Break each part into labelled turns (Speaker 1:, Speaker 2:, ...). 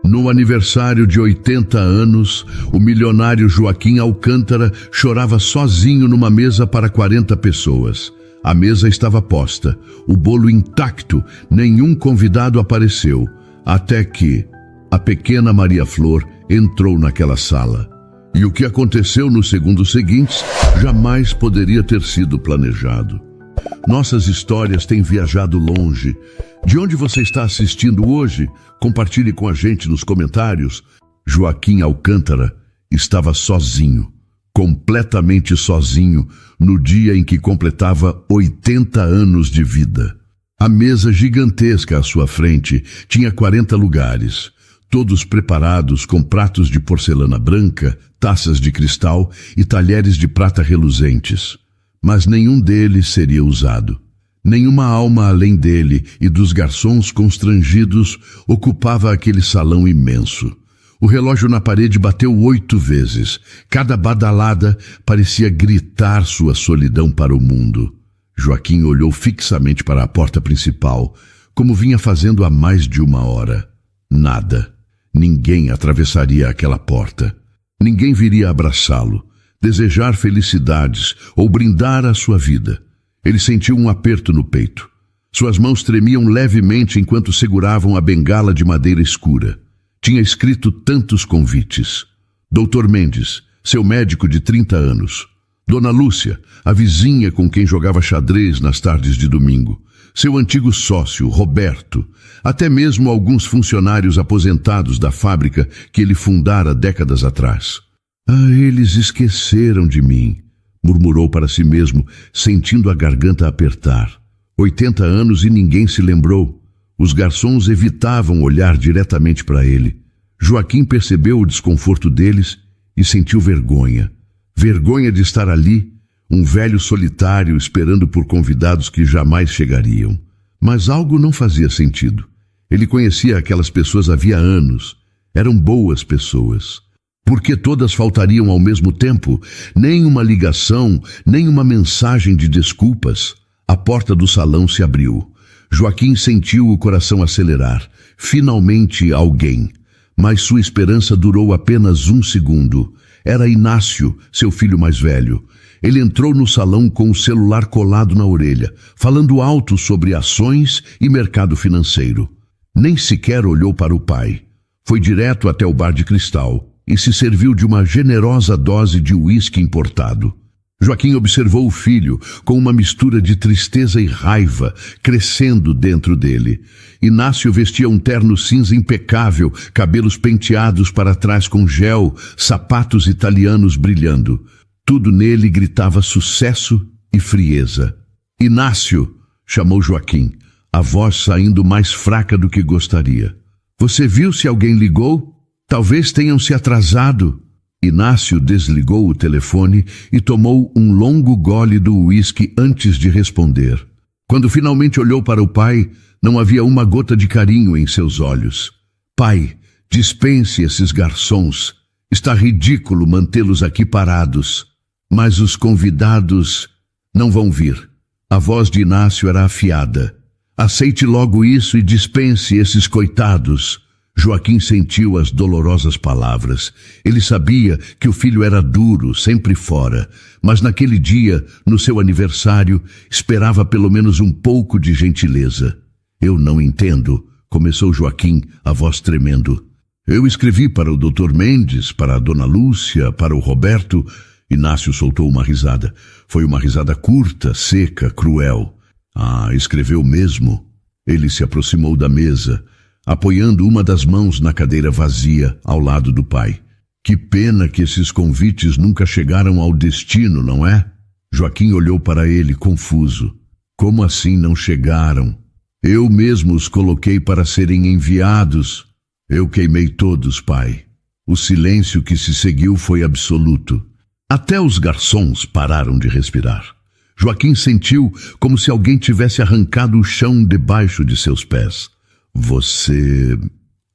Speaker 1: No aniversário de 80 anos, o milionário Joaquim Alcântara chorava sozinho numa mesa para 40 pessoas. A mesa estava posta, o bolo intacto, nenhum convidado apareceu, até que a pequena Maria Flor entrou naquela sala. E o que aconteceu nos segundos seguintes jamais poderia ter sido planejado. Nossas histórias têm viajado longe. De onde você está assistindo hoje? Compartilhe com a gente nos comentários. Joaquim Alcântara estava sozinho, completamente sozinho, no dia em que completava 80 anos de vida. A mesa gigantesca à sua frente tinha 40 lugares, todos preparados com pratos de porcelana branca, taças de cristal e talheres de prata reluzentes. Mas nenhum deles seria usado. Nenhuma alma além dele e dos garçons constrangidos ocupava aquele salão imenso. O relógio na parede bateu 8 vezes. Cada badalada parecia gritar sua solidão para o mundo. Joaquim olhou fixamente para a porta principal, como vinha fazendo há mais de 1 hora. Nada. Ninguém atravessaria aquela porta. Ninguém viria abraçá-lo, desejar felicidades ou brindar a sua vida. Ele sentiu um aperto no peito. Suas mãos tremiam levemente enquanto seguravam a bengala de madeira escura. Tinha escrito tantos convites. Dr. Mendes, seu médico de 30 anos. Dona Lúcia, a vizinha com quem jogava xadrez nas tardes de domingo. Seu antigo sócio, Roberto. Até mesmo alguns funcionários aposentados da fábrica que ele fundara décadas atrás. Ah, eles esqueceram de mim, murmurou para si mesmo, sentindo a garganta apertar. 80 anos e ninguém se lembrou. Os garçons evitavam olhar diretamente para ele. Joaquim percebeu o desconforto deles e sentiu vergonha. Vergonha de estar ali, um velho solitário esperando por convidados que jamais chegariam. Mas algo não fazia sentido. Ele conhecia aquelas pessoas havia anos. Eram boas pessoas. Por que todas faltariam ao mesmo tempo? Nem uma ligação, nem uma mensagem de desculpas. A porta do salão se abriu. Joaquim sentiu o coração acelerar. Finalmente alguém. Mas sua esperança durou apenas 1 segundo. Era Inácio, seu filho mais velho. Ele entrou no salão com o celular colado na orelha, falando alto sobre ações e mercado financeiro. Nem sequer olhou para o pai. Foi direto até o bar de cristal e se serviu de uma generosa dose de uísque importado. Joaquim observou o filho com uma mistura de tristeza e raiva crescendo dentro dele. Inácio vestia um terno cinza impecável, cabelos penteados para trás com gel, sapatos italianos brilhando. Tudo nele gritava sucesso e frieza. Inácio, chamou Joaquim, a voz saindo mais fraca do que gostaria. Você viu se alguém ligou? Talvez tenham se atrasado. Inácio desligou o telefone e tomou um longo gole do uísque antes de responder. Quando finalmente olhou para o pai, não havia uma gota de carinho em seus olhos. Pai, dispense esses garçons. Está ridículo mantê-los aqui parados. Mas os convidados não vão vir. A voz de Inácio era afiada. Aceite logo isso e dispense esses coitados. Joaquim sentiu as dolorosas palavras. Ele sabia que o filho era duro, sempre fora, mas naquele dia, no seu aniversário, esperava pelo menos um pouco de gentileza. Eu não entendo, começou Joaquim, a voz tremendo. Eu escrevi para o Dr. Mendes, para a Dona Lúcia, para o Roberto. Inácio soltou uma risada. Foi uma risada curta, seca, cruel. Ah, escreveu mesmo? Ele se aproximou da mesa, apoiando uma das mãos na cadeira vazia ao lado do pai. Que pena que esses convites nunca chegaram ao destino, não é? Joaquim olhou para ele, confuso. Como assim não chegaram? Eu mesmo os coloquei para serem enviados. Eu queimei todos, pai. O silêncio que se seguiu foi absoluto. Até os garçons pararam de respirar. Joaquim sentiu como se alguém tivesse arrancado o chão debaixo de seus pés. Você...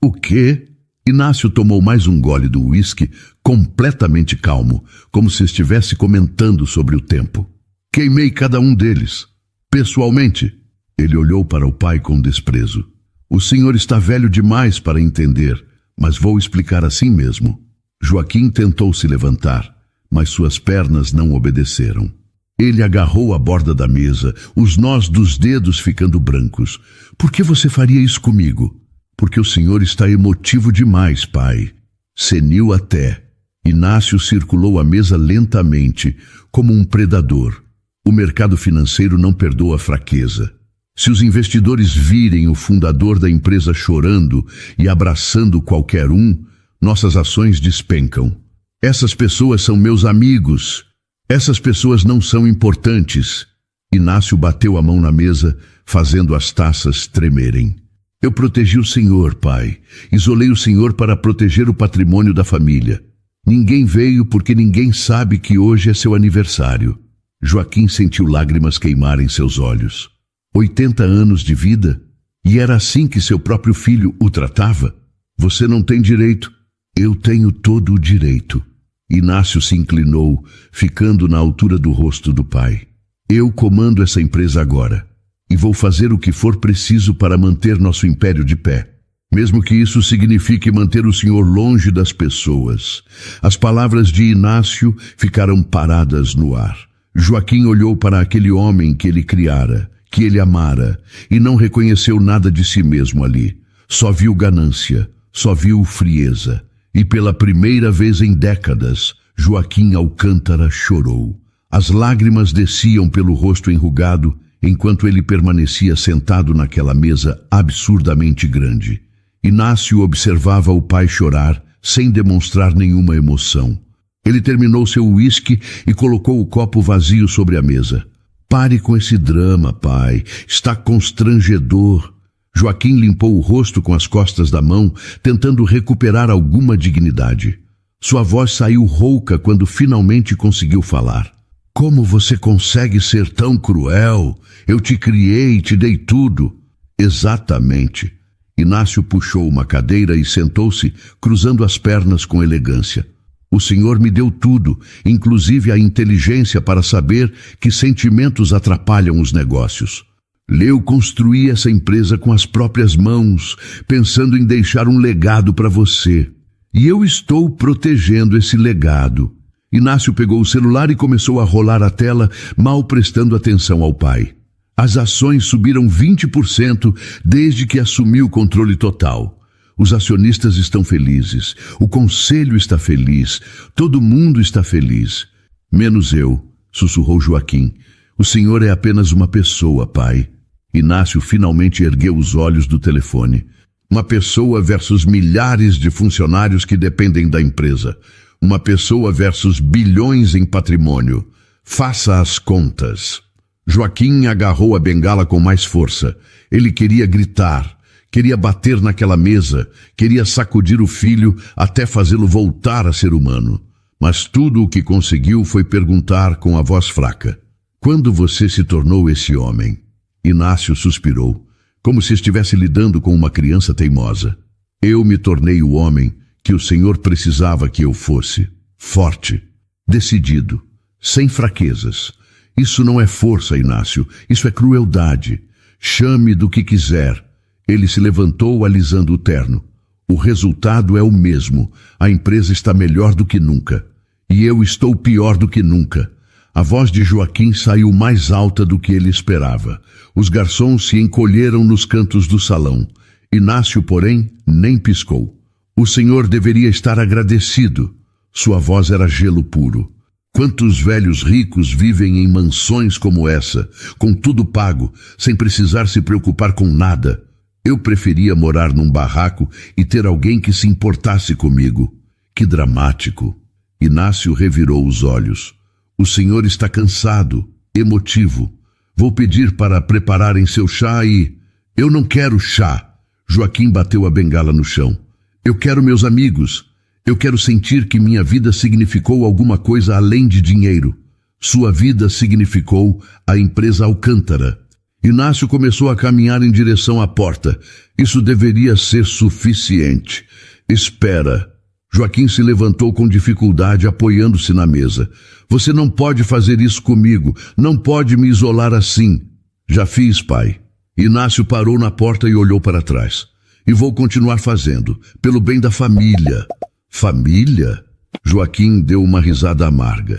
Speaker 1: O quê? Inácio tomou mais um gole do uísque, completamente calmo, como se estivesse comentando sobre o tempo. Queimei cada um deles. Pessoalmente. Ele olhou para o pai com desprezo. O senhor está velho demais para entender, mas vou explicar assim mesmo. Joaquim tentou se levantar, mas suas pernas não obedeceram. Ele agarrou a borda da mesa, os nós dos dedos ficando brancos. Por que você faria isso comigo? Porque o senhor está emotivo demais, pai. Senil até. Inácio circulou a mesa lentamente, como um predador. O mercado financeiro não perdoa fraqueza. Se os investidores virem o fundador da empresa chorando e abraçando qualquer um, nossas ações despencam. Essas pessoas são meus amigos. Essas pessoas não são importantes. Inácio bateu a mão na mesa, fazendo as taças tremerem. Eu protegi o senhor, pai. Isolei o senhor para proteger o patrimônio da família. Ninguém veio porque ninguém sabe que hoje é seu aniversário. Joaquim sentiu lágrimas queimarem seus olhos. 80 anos de vida? E era assim que seu próprio filho o tratava? Você não tem direito. Eu tenho todo o direito. Inácio se inclinou, ficando na altura do rosto do pai. Eu comando essa empresa agora, e vou fazer o que for preciso para manter nosso império de pé, mesmo que isso signifique manter o senhor longe das pessoas. As palavras de Inácio ficaram paradas no ar. Joaquim olhou para aquele homem que ele criara, que ele amara, e não reconheceu nada de si mesmo ali. Só viu ganância, só viu frieza. E pela primeira vez em décadas, Joaquim Alcântara chorou. As lágrimas desciam pelo rosto enrugado, enquanto ele permanecia sentado naquela mesa absurdamente grande. Inácio observava o pai chorar, sem demonstrar nenhuma emoção. Ele terminou seu uísque e colocou o copo vazio sobre a mesa. Pare com esse drama, pai. Está constrangedor. Joaquim limpou o rosto com as costas da mão, tentando recuperar alguma dignidade. Sua voz saiu rouca quando finalmente conseguiu falar. Como você consegue ser tão cruel? Eu te criei e te dei tudo. Exatamente. Inácio puxou uma cadeira e sentou-se, cruzando as pernas com elegância. O senhor me deu tudo, inclusive a inteligência para saber que sentimentos atrapalham os negócios. Eu construí essa empresa com as próprias mãos, pensando em deixar um legado para você. E eu estou protegendo esse legado. Inácio pegou o celular e começou a rolar a tela, mal prestando atenção ao pai. As ações subiram 20% desde que assumiu o controle total. Os acionistas estão felizes, o conselho está feliz, todo mundo está feliz. Menos eu, sussurrou Joaquim. O senhor é apenas uma pessoa, pai. Inácio finalmente ergueu os olhos do telefone. Uma pessoa versus milhares de funcionários que dependem da empresa. Uma pessoa versus bilhões em patrimônio. Faça as contas. Joaquim agarrou a bengala com mais força. Ele queria gritar, queria bater naquela mesa, queria sacudir o filho até fazê-lo voltar a ser humano. Mas tudo o que conseguiu foi perguntar com a voz fraca. Quando você se tornou esse homem? Inácio suspirou, como se estivesse lidando com uma criança teimosa. Eu me tornei o homem que o senhor precisava que eu fosse. Forte, decidido, sem fraquezas. Isso não é força, Inácio, isso é crueldade. Chame do que quiser. Ele se levantou alisando o terno. O resultado é o mesmo. A empresa está melhor do que nunca. E eu estou pior do que nunca. A voz de Joaquim saiu mais alta do que ele esperava. Os garçons se encolheram nos cantos do salão. Inácio, porém, nem piscou. O senhor deveria estar agradecido. Sua voz era gelo puro. Quantos velhos ricos vivem em mansões como essa, com tudo pago, sem precisar se preocupar com nada? Eu preferia morar num barraco e ter alguém que se importasse comigo. Que dramático. Inácio revirou os olhos. O senhor está cansado, emotivo. Vou pedir para prepararem seu chá e... Eu não quero chá. Joaquim bateu a bengala no chão. Eu quero meus amigos. Eu quero sentir que minha vida significou alguma coisa além de dinheiro. Sua vida significou a empresa Alcântara. Inácio começou a caminhar em direção à porta. Isso deveria ser suficiente. Espera. Joaquim se levantou com dificuldade, apoiando-se na mesa. Você não pode fazer isso comigo. Não pode me isolar assim. Já fiz, pai. Inácio parou na porta e olhou para trás. E vou continuar fazendo, pelo bem da família. Família? Joaquim deu uma risada amarga.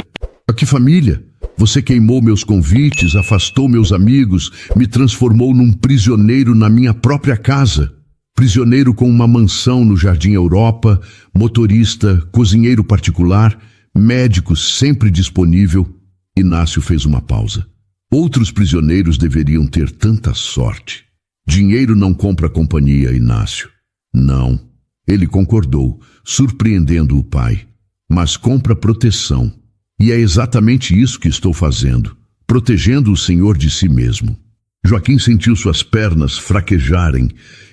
Speaker 1: A que família? Você queimou meus convites, afastou meus amigos, me transformou num prisioneiro na minha própria casa. Prisioneiro com uma mansão no Jardim Europa, motorista, cozinheiro particular, médico sempre disponível. Inácio fez uma pausa. Outros prisioneiros deveriam ter tanta sorte. Dinheiro não compra companhia, Inácio. Não. Ele concordou, surpreendendo o pai. Mas compra proteção. E é exatamente isso que estou fazendo, protegendo o senhor de si mesmo. Joaquim sentiu suas pernas fraquejarem.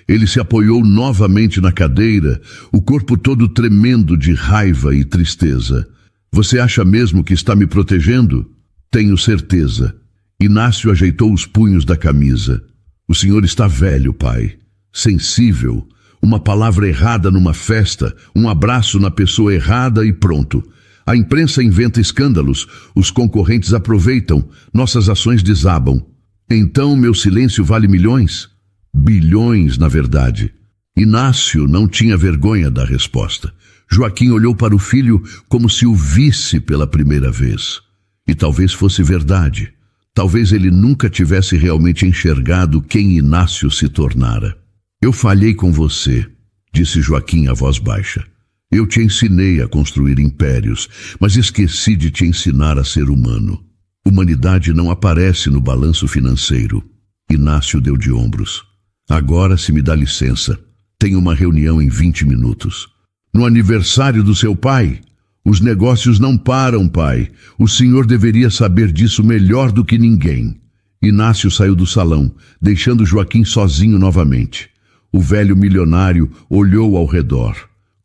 Speaker 1: Ele se apoiou novamente na cadeira, o corpo todo tremendo de raiva e tristeza. Você acha mesmo que está me protegendo? Tenho certeza. Inácio ajeitou os punhos da camisa. O senhor está velho, pai. Sensível. Uma palavra errada numa festa, um abraço na pessoa errada e pronto. A imprensa inventa escândalos, os concorrentes aproveitam, nossas ações desabam. Então meu silêncio vale milhões? Bilhões, na verdade. Inácio não tinha vergonha da resposta. Joaquim olhou para o filho como se o visse pela primeira vez. E talvez fosse verdade. Talvez ele nunca tivesse realmente enxergado quem Inácio se tornara. Eu falhei com você, disse Joaquim a voz baixa. Eu te ensinei a construir impérios, mas esqueci de te ensinar a ser humano. Humanidade não aparece no balanço financeiro. Inácio deu de ombros. Agora, se me dá licença, tenho uma reunião em 20 minutos. No aniversário do seu pai? Os negócios não param, pai. O senhor deveria saber disso melhor do que ninguém. Inácio saiu do salão, deixando Joaquim sozinho novamente. O velho milionário olhou ao redor.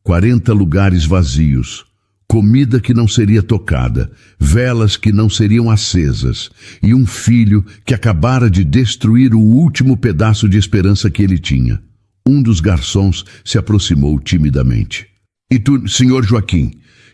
Speaker 1: 40 lugares vazios, comida que não seria tocada, velas que não seriam acesas, e um filho que acabara de destruir o último pedaço de esperança que ele tinha. Um dos garçons se aproximou timidamente. E tu, senhor Joaquim,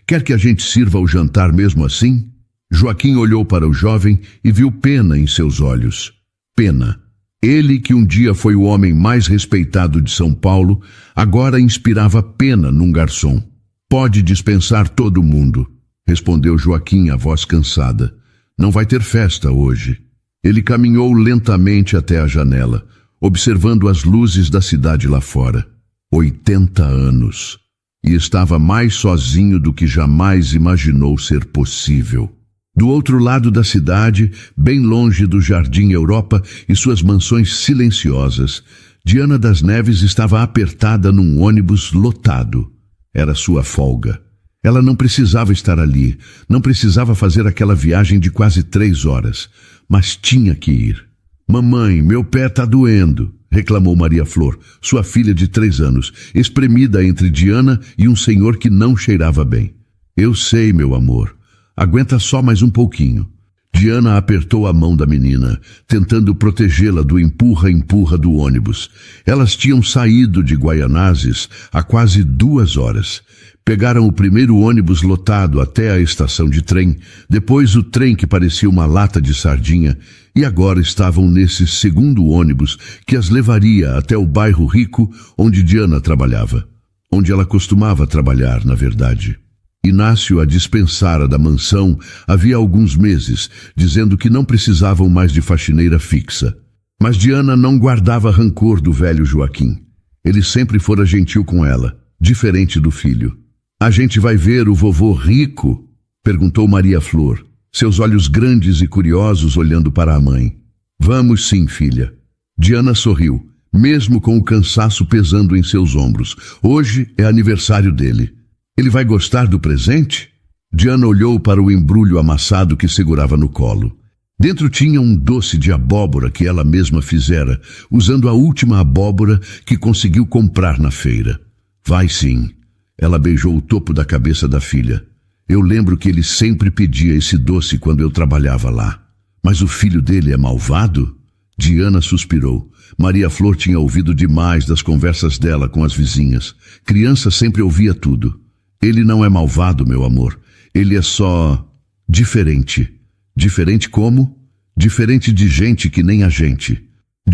Speaker 1: quer que a gente sirva o jantar mesmo assim? Joaquim olhou para o jovem e viu pena em seus olhos. Pena. Ele, que um dia foi o homem mais respeitado de São Paulo, agora inspirava pena num garçom. Pode dispensar todo mundo, respondeu Joaquim, a voz cansada. Não vai ter festa hoje. Ele caminhou lentamente até a janela, observando as luzes da cidade lá fora. 80 anos. E estava mais sozinho do que jamais imaginou ser possível. Do outro lado da cidade, bem longe do Jardim Europa e suas mansões silenciosas, Diana das Neves estava apertada num ônibus lotado. Era sua folga. Ela não precisava estar ali, não precisava fazer aquela viagem de quase 3 horas, mas tinha que ir. Mamãe, meu pé está doendo, reclamou Maria Flor, sua filha de 3 anos, espremida entre Diana e um senhor que não cheirava bem. Eu sei, meu amor. Aguenta só mais um pouquinho. Diana apertou a mão da menina, tentando protegê-la do empurra-empurra do ônibus. Elas tinham saído de Guaianazes há quase 2 horas. Pegaram o primeiro ônibus lotado até a estação de trem, depois o trem que parecia uma lata de sardinha, e agora estavam nesse segundo ônibus que as levaria até o bairro rico onde Diana trabalhava. Onde ela costumava trabalhar, na verdade. Inácio a dispensara da mansão havia alguns meses, dizendo que não precisavam mais de faxineira fixa. Mas Diana não guardava rancor do velho Joaquim. Ele sempre fora gentil com ela, diferente do filho. A gente vai ver o vovô rico? Perguntou Maria Flor, seus olhos grandes e curiosos olhando para a mãe. Vamos sim, filha. Diana sorriu, mesmo com o cansaço pesando em seus ombros. Hoje é aniversário dele. Ele vai gostar do presente? Diana olhou para o embrulho amassado que segurava no colo. Dentro tinha um doce de abóbora que ela mesma fizera, usando a última abóbora que conseguiu comprar na feira. Vai sim. Ela beijou o topo da cabeça da filha. Eu lembro que ele sempre pedia esse doce quando eu trabalhava lá. Mas o filho dele é malvado? Diana suspirou. Maria Flor tinha ouvido demais das conversas dela com as vizinhas. Criança sempre ouvia tudo. Ele não é malvado, meu amor. Ele é só diferente. Diferente como? Diferente de gente que nem a gente.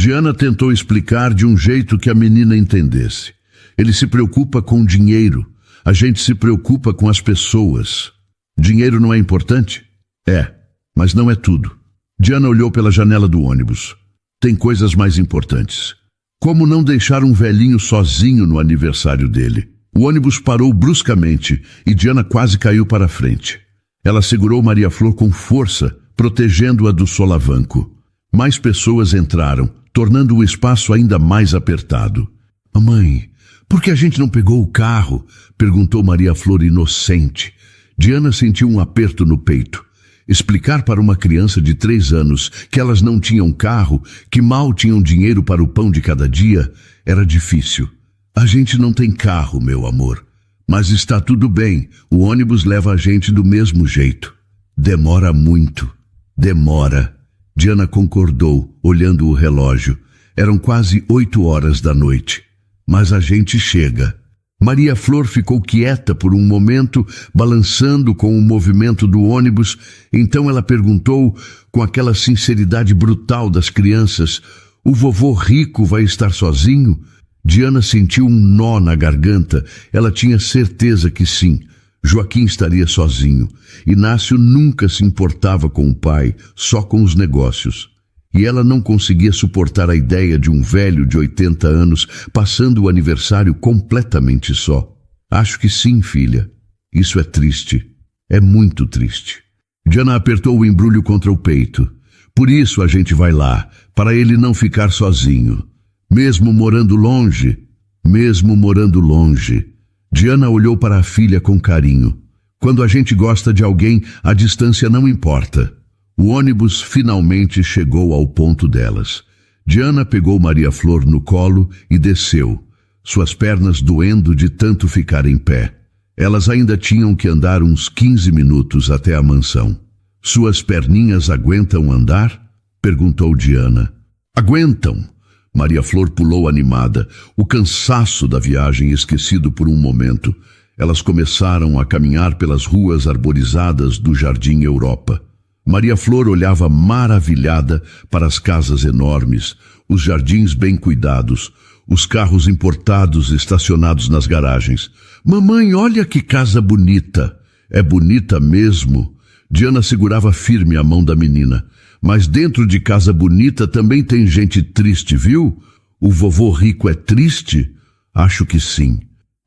Speaker 1: Diana tentou explicar de um jeito que a menina entendesse. Ele se preocupa com dinheiro. A gente se preocupa com as pessoas. Dinheiro não é importante? É, mas não é tudo. Diana olhou pela janela do ônibus. Tem coisas mais importantes. Como não deixar um velhinho sozinho no aniversário dele? O ônibus parou bruscamente e Diana quase caiu para a frente. Ela segurou Maria Flor com força, protegendo-a do solavanco. Mais pessoas entraram, tornando o espaço ainda mais apertado. Mamãe, por que a gente não pegou o carro? Perguntou Maria Flor inocente. Diana sentiu um aperto no peito. Explicar para uma criança de 3 anos que elas não tinham carro, que mal tinham dinheiro para o pão de cada dia, era difícil. A gente não tem carro, meu amor. Mas está tudo bem, o ônibus leva a gente do mesmo jeito. Demora muito. Demora. Diana concordou, olhando o relógio. Eram quase 8 horas da noite. Mas a gente chega. Maria Flor ficou quieta por um momento, balançando com o movimento do ônibus. Então ela perguntou, com aquela sinceridade brutal das crianças, o vovô rico vai estar sozinho? Diana sentiu um nó na garganta. Ela tinha certeza que sim. Joaquim estaria sozinho. Inácio nunca se importava com o pai, só com os negócios. E ela não conseguia suportar a ideia de um velho de 80 anos passando o aniversário completamente só. Acho que sim, filha. Isso é triste. É muito triste. Diana apertou o embrulho contra o peito. Por isso a gente vai lá, para ele não ficar sozinho. Mesmo morando longe. Diana olhou para a filha com carinho. Quando a gente gosta de alguém, a distância não importa. O ônibus finalmente chegou ao ponto delas. Diana pegou Maria Flor no colo e desceu, suas pernas doendo de tanto ficar em pé. Elas ainda tinham que andar uns 15 minutos até a mansão. Suas perninhas aguentam andar? Perguntou Diana. Aguentam. Maria Flor pulou animada, o cansaço da viagem esquecido por um momento. Elas começaram a caminhar pelas ruas arborizadas do Jardim Europa. Maria Flor olhava maravilhada para as casas enormes, os jardins bem cuidados, os carros importados estacionados nas garagens. Mamãe, olha que casa bonita! É bonita mesmo. Diana segurava firme a mão da menina. Mas dentro de casa bonita também tem gente triste, viu? O vovô rico é triste? Acho que sim.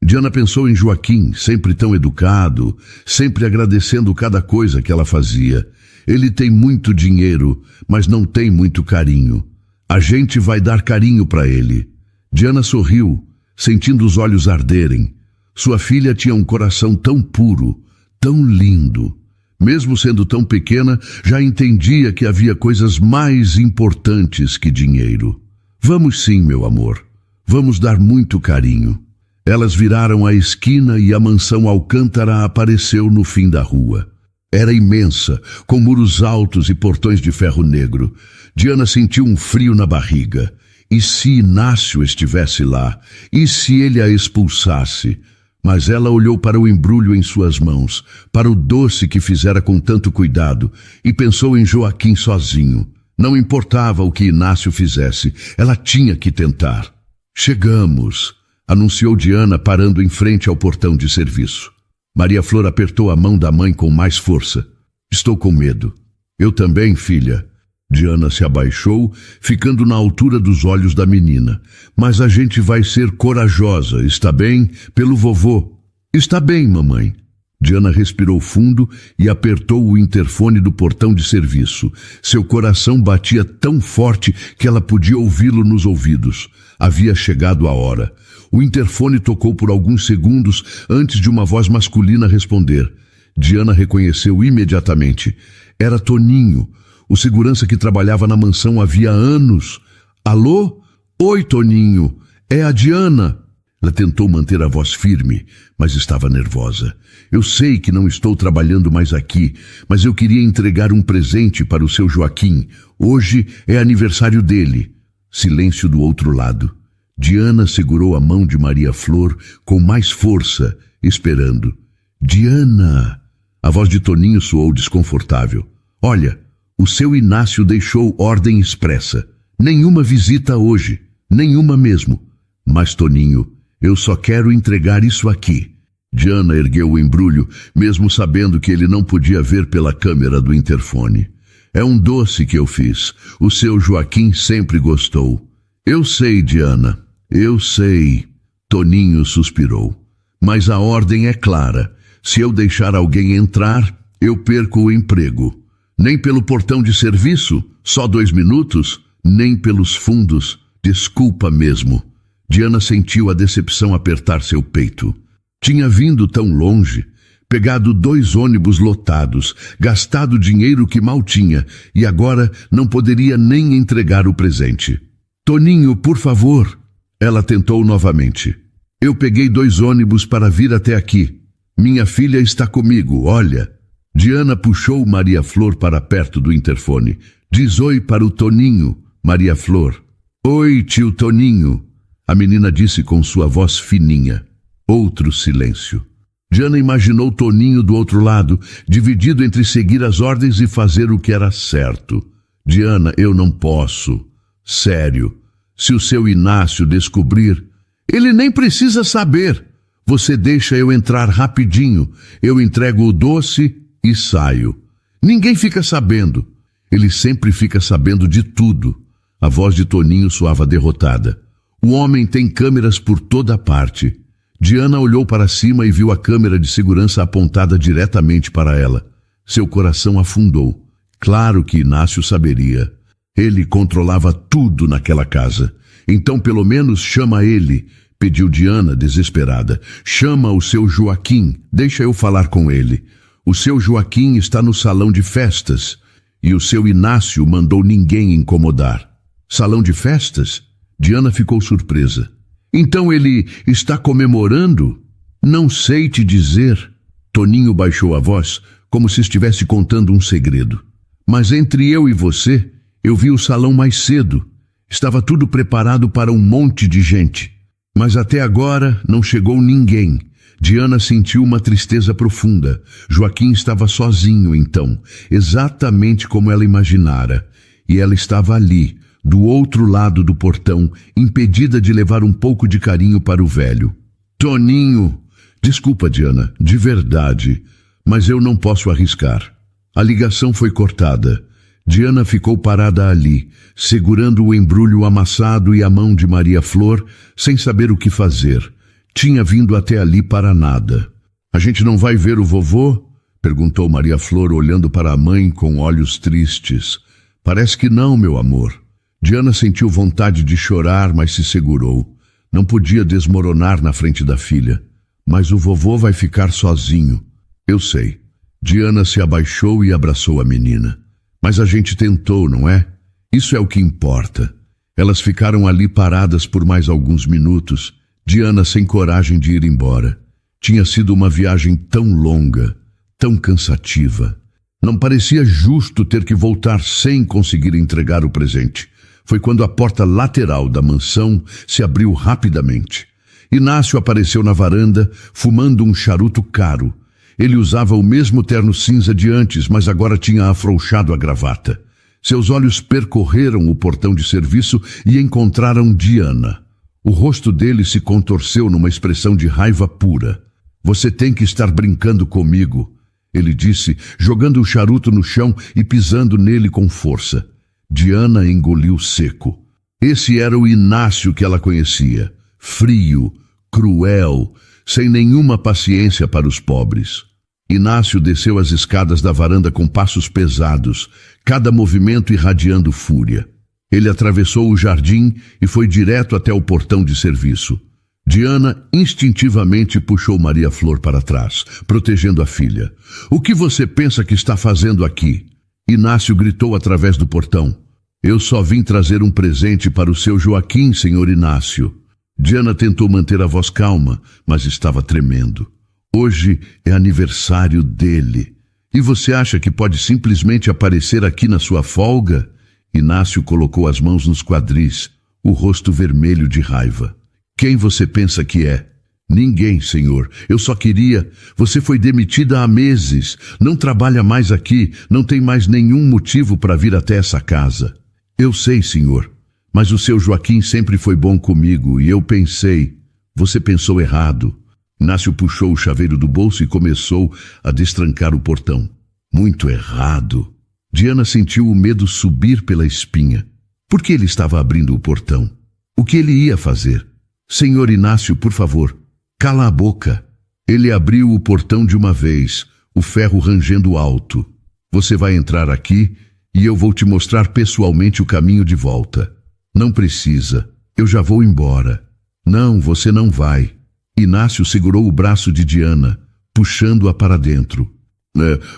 Speaker 1: Diana pensou em Joaquim, sempre tão educado, sempre agradecendo cada coisa que ela fazia. Ele tem muito dinheiro, mas não tem muito carinho. A gente vai dar carinho para ele. Diana sorriu, sentindo os olhos arderem. Sua filha tinha um coração tão puro, tão lindo. Mesmo sendo tão pequena, já entendia que havia coisas mais importantes que dinheiro. Vamos sim, meu amor. Vamos dar muito carinho. Elas viraram a esquina e a mansão Alcântara apareceu no fim da rua. Era imensa, com muros altos e portões de ferro negro. Diana sentiu um frio na barriga. E se Inácio estivesse lá? E se ele a expulsasse? Mas ela olhou para o embrulho em suas mãos, para o doce que fizera com tanto cuidado, e pensou em Joaquim sozinho. Não importava o que Inácio fizesse, ela tinha que tentar. Chegamos, anunciou Diana, parando em frente ao portão de serviço. Maria Flor apertou a mão da mãe com mais força. Estou com medo. Eu também, filha. Diana se abaixou, ficando na altura dos olhos da menina. Mas a gente vai ser corajosa, está bem? Pelo vovô. Está bem, mamãe. Diana respirou fundo e apertou o interfone do portão de serviço. Seu coração batia tão forte que ela podia ouvi-lo nos ouvidos. Havia chegado a hora. O interfone tocou por alguns segundos antes de uma voz masculina responder. Diana reconheceu imediatamente. Era Toninho, o segurança que trabalhava na mansão havia anos. Alô? Oi, Toninho. É a Diana. Ela tentou manter a voz firme, mas estava nervosa. Eu sei que não estou trabalhando mais aqui, mas eu queria entregar um presente para o seu Joaquim. Hoje é aniversário dele. Silêncio do outro lado. Diana segurou a mão de Maria Flor com mais força, esperando. Diana! A voz de Toninho soou desconfortável. Olha, o seu Inácio deixou ordem expressa. Nenhuma visita hoje, nenhuma mesmo. Mas, Toninho, eu só quero entregar isso aqui. Diana ergueu o embrulho, mesmo sabendo que ele não podia ver pela câmera do interfone. É um doce que eu fiz. O seu Joaquim sempre gostou. Eu sei, Diana, eu sei. Toninho suspirou. Mas a ordem é clara. Se eu deixar alguém entrar, eu perco o emprego. Nem pelo portão de serviço, só 2 minutos, nem pelos fundos. Desculpa mesmo. Diana sentiu a decepção apertar seu peito. Tinha vindo tão longe, pegado 2 ônibus lotados, gastado dinheiro que mal tinha, e agora não poderia nem entregar o presente. Toninho, por favor. Ela tentou novamente. Eu peguei 2 ônibus para vir até aqui. Minha filha está comigo, olha. Diana puxou Maria Flor para perto do interfone. Diz oi para o Toninho, Maria Flor. Oi, tio Toninho. A menina disse com sua voz fininha. Outro silêncio. Diana imaginou Toninho do outro lado, dividido entre seguir as ordens e fazer o que era certo. Diana, eu não posso. Sério. Se o seu Inácio descobrir, ele nem precisa saber. Você deixa eu entrar rapidinho. Eu entrego o doce e saio. Ninguém fica sabendo. Ele sempre fica sabendo de tudo. A voz de Toninho soava derrotada. O homem tem câmeras por toda parte. Diana olhou para cima e viu a câmera de segurança apontada diretamente para ela. Seu coração afundou. Claro que Inácio saberia. Ele controlava tudo naquela casa. Então, pelo menos, chama ele, pediu Diana, desesperada. Chama o seu Joaquim, deixa eu falar com ele. O seu Joaquim está no salão de festas e o seu Inácio mandou ninguém incomodar. Salão de festas? Diana ficou surpresa. Então ele está comemorando? Não sei te dizer. Toninho baixou a voz, como se estivesse contando um segredo. Mas entre eu e você, eu vi o salão mais cedo. Estava tudo preparado para um monte de gente. Mas até agora não chegou ninguém. Diana sentiu uma tristeza profunda. Joaquim estava sozinho então, exatamente como ela imaginara. E ela estava ali, do outro lado do portão, impedida de levar um pouco de carinho para o velho. Toninho! Desculpa, Diana, de verdade, mas eu não posso arriscar. A ligação foi cortada. Diana ficou parada ali, segurando o embrulho amassado e a mão de Maria Flor, sem saber o que fazer. Tinha vindo até ali para nada. A gente não vai ver o vovô? Perguntou Maria Flor, olhando para a mãe com olhos tristes. Parece que não, meu amor. Diana sentiu vontade de chorar, mas se segurou. Não podia desmoronar na frente da filha. Mas o vovô vai ficar sozinho. Eu sei. Diana se abaixou e abraçou a menina. Mas a gente tentou, não é? Isso é o que importa. Elas ficaram ali paradas por mais alguns minutos, Diana sem coragem de ir embora. Tinha sido uma viagem tão longa, tão cansativa. Não parecia justo ter que voltar sem conseguir entregar o presente. Foi quando a porta lateral da mansão se abriu rapidamente. Inácio apareceu na varanda, fumando um charuto caro. Ele usava o mesmo terno cinza de antes, mas agora tinha afrouxado a gravata. Seus olhos percorreram o portão de serviço e encontraram Diana. O rosto dele se contorceu numa expressão de raiva pura. Você tem que estar brincando comigo, ele disse, jogando o charuto no chão e pisando nele com força. Diana engoliu seco. Esse era o Inácio que ela conhecia. Frio, cruel, sem nenhuma paciência para os pobres. Inácio desceu as escadas da varanda com passos pesados, cada movimento irradiando fúria. Ele atravessou o jardim e foi direto até o portão de serviço. Diana instintivamente puxou Maria Flor para trás, protegendo a filha. O que você pensa que está fazendo aqui? Inácio gritou através do portão. Eu só vim trazer um presente para o seu Joaquim, senhor Inácio. Diana tentou manter a voz calma, mas estava tremendo. Hoje é aniversário dele. E você acha que pode simplesmente aparecer aqui na sua folga? Inácio colocou as mãos nos quadris, o rosto vermelho de raiva. Quem você pensa que é? Ninguém, senhor. Eu só queria... Você foi demitida há meses. Não trabalha mais aqui. Não tem mais nenhum motivo para vir até essa casa. Eu sei, senhor. Mas o seu Joaquim sempre foi bom comigo e eu pensei, você pensou errado. Inácio puxou o chaveiro do bolso e começou a destrancar o portão. Muito errado. Diana sentiu o medo subir pela espinha. Por que ele estava abrindo o portão? O que ele ia fazer? Senhor Inácio, por favor, cala a boca. Ele abriu o portão de uma vez, o ferro rangendo alto. Você vai entrar aqui e eu vou te mostrar pessoalmente o caminho de volta. Não precisa, eu já vou embora. Não, você não vai. Inácio segurou o braço de Diana, puxando-a para dentro.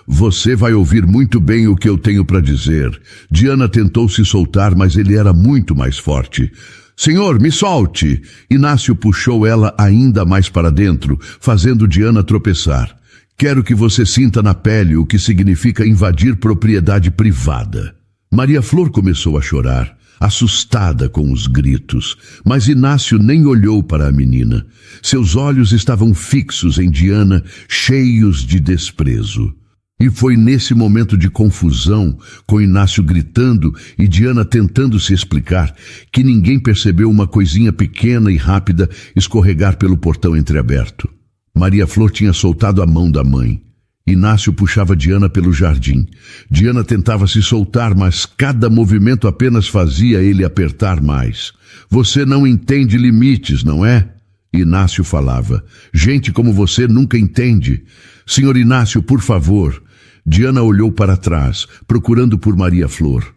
Speaker 1: Você vai ouvir muito bem o que eu tenho para dizer. Diana tentou se soltar, mas ele era muito mais forte. Senhor, me solte! Inácio puxou ela ainda mais para dentro, fazendo Diana tropeçar. Quero que você sinta na pele o que significa invadir propriedade privada. Maria Flor começou a chorar, assustada com os gritos, mas Inácio nem olhou para a menina. Seus olhos estavam fixos em Diana, cheios de desprezo. E foi nesse momento de confusão, com Inácio gritando e Diana tentando se explicar, que ninguém percebeu uma coisinha pequena e rápida escorregar pelo portão entreaberto. Maria Flor tinha soltado a mão da mãe. Inácio puxava Diana pelo jardim. Diana tentava se soltar, mas cada movimento apenas fazia ele apertar mais. Você não entende limites, não é? Inácio falava. Gente como você nunca entende. Senhor Inácio, por favor. Diana olhou para trás, procurando por Maria Flor.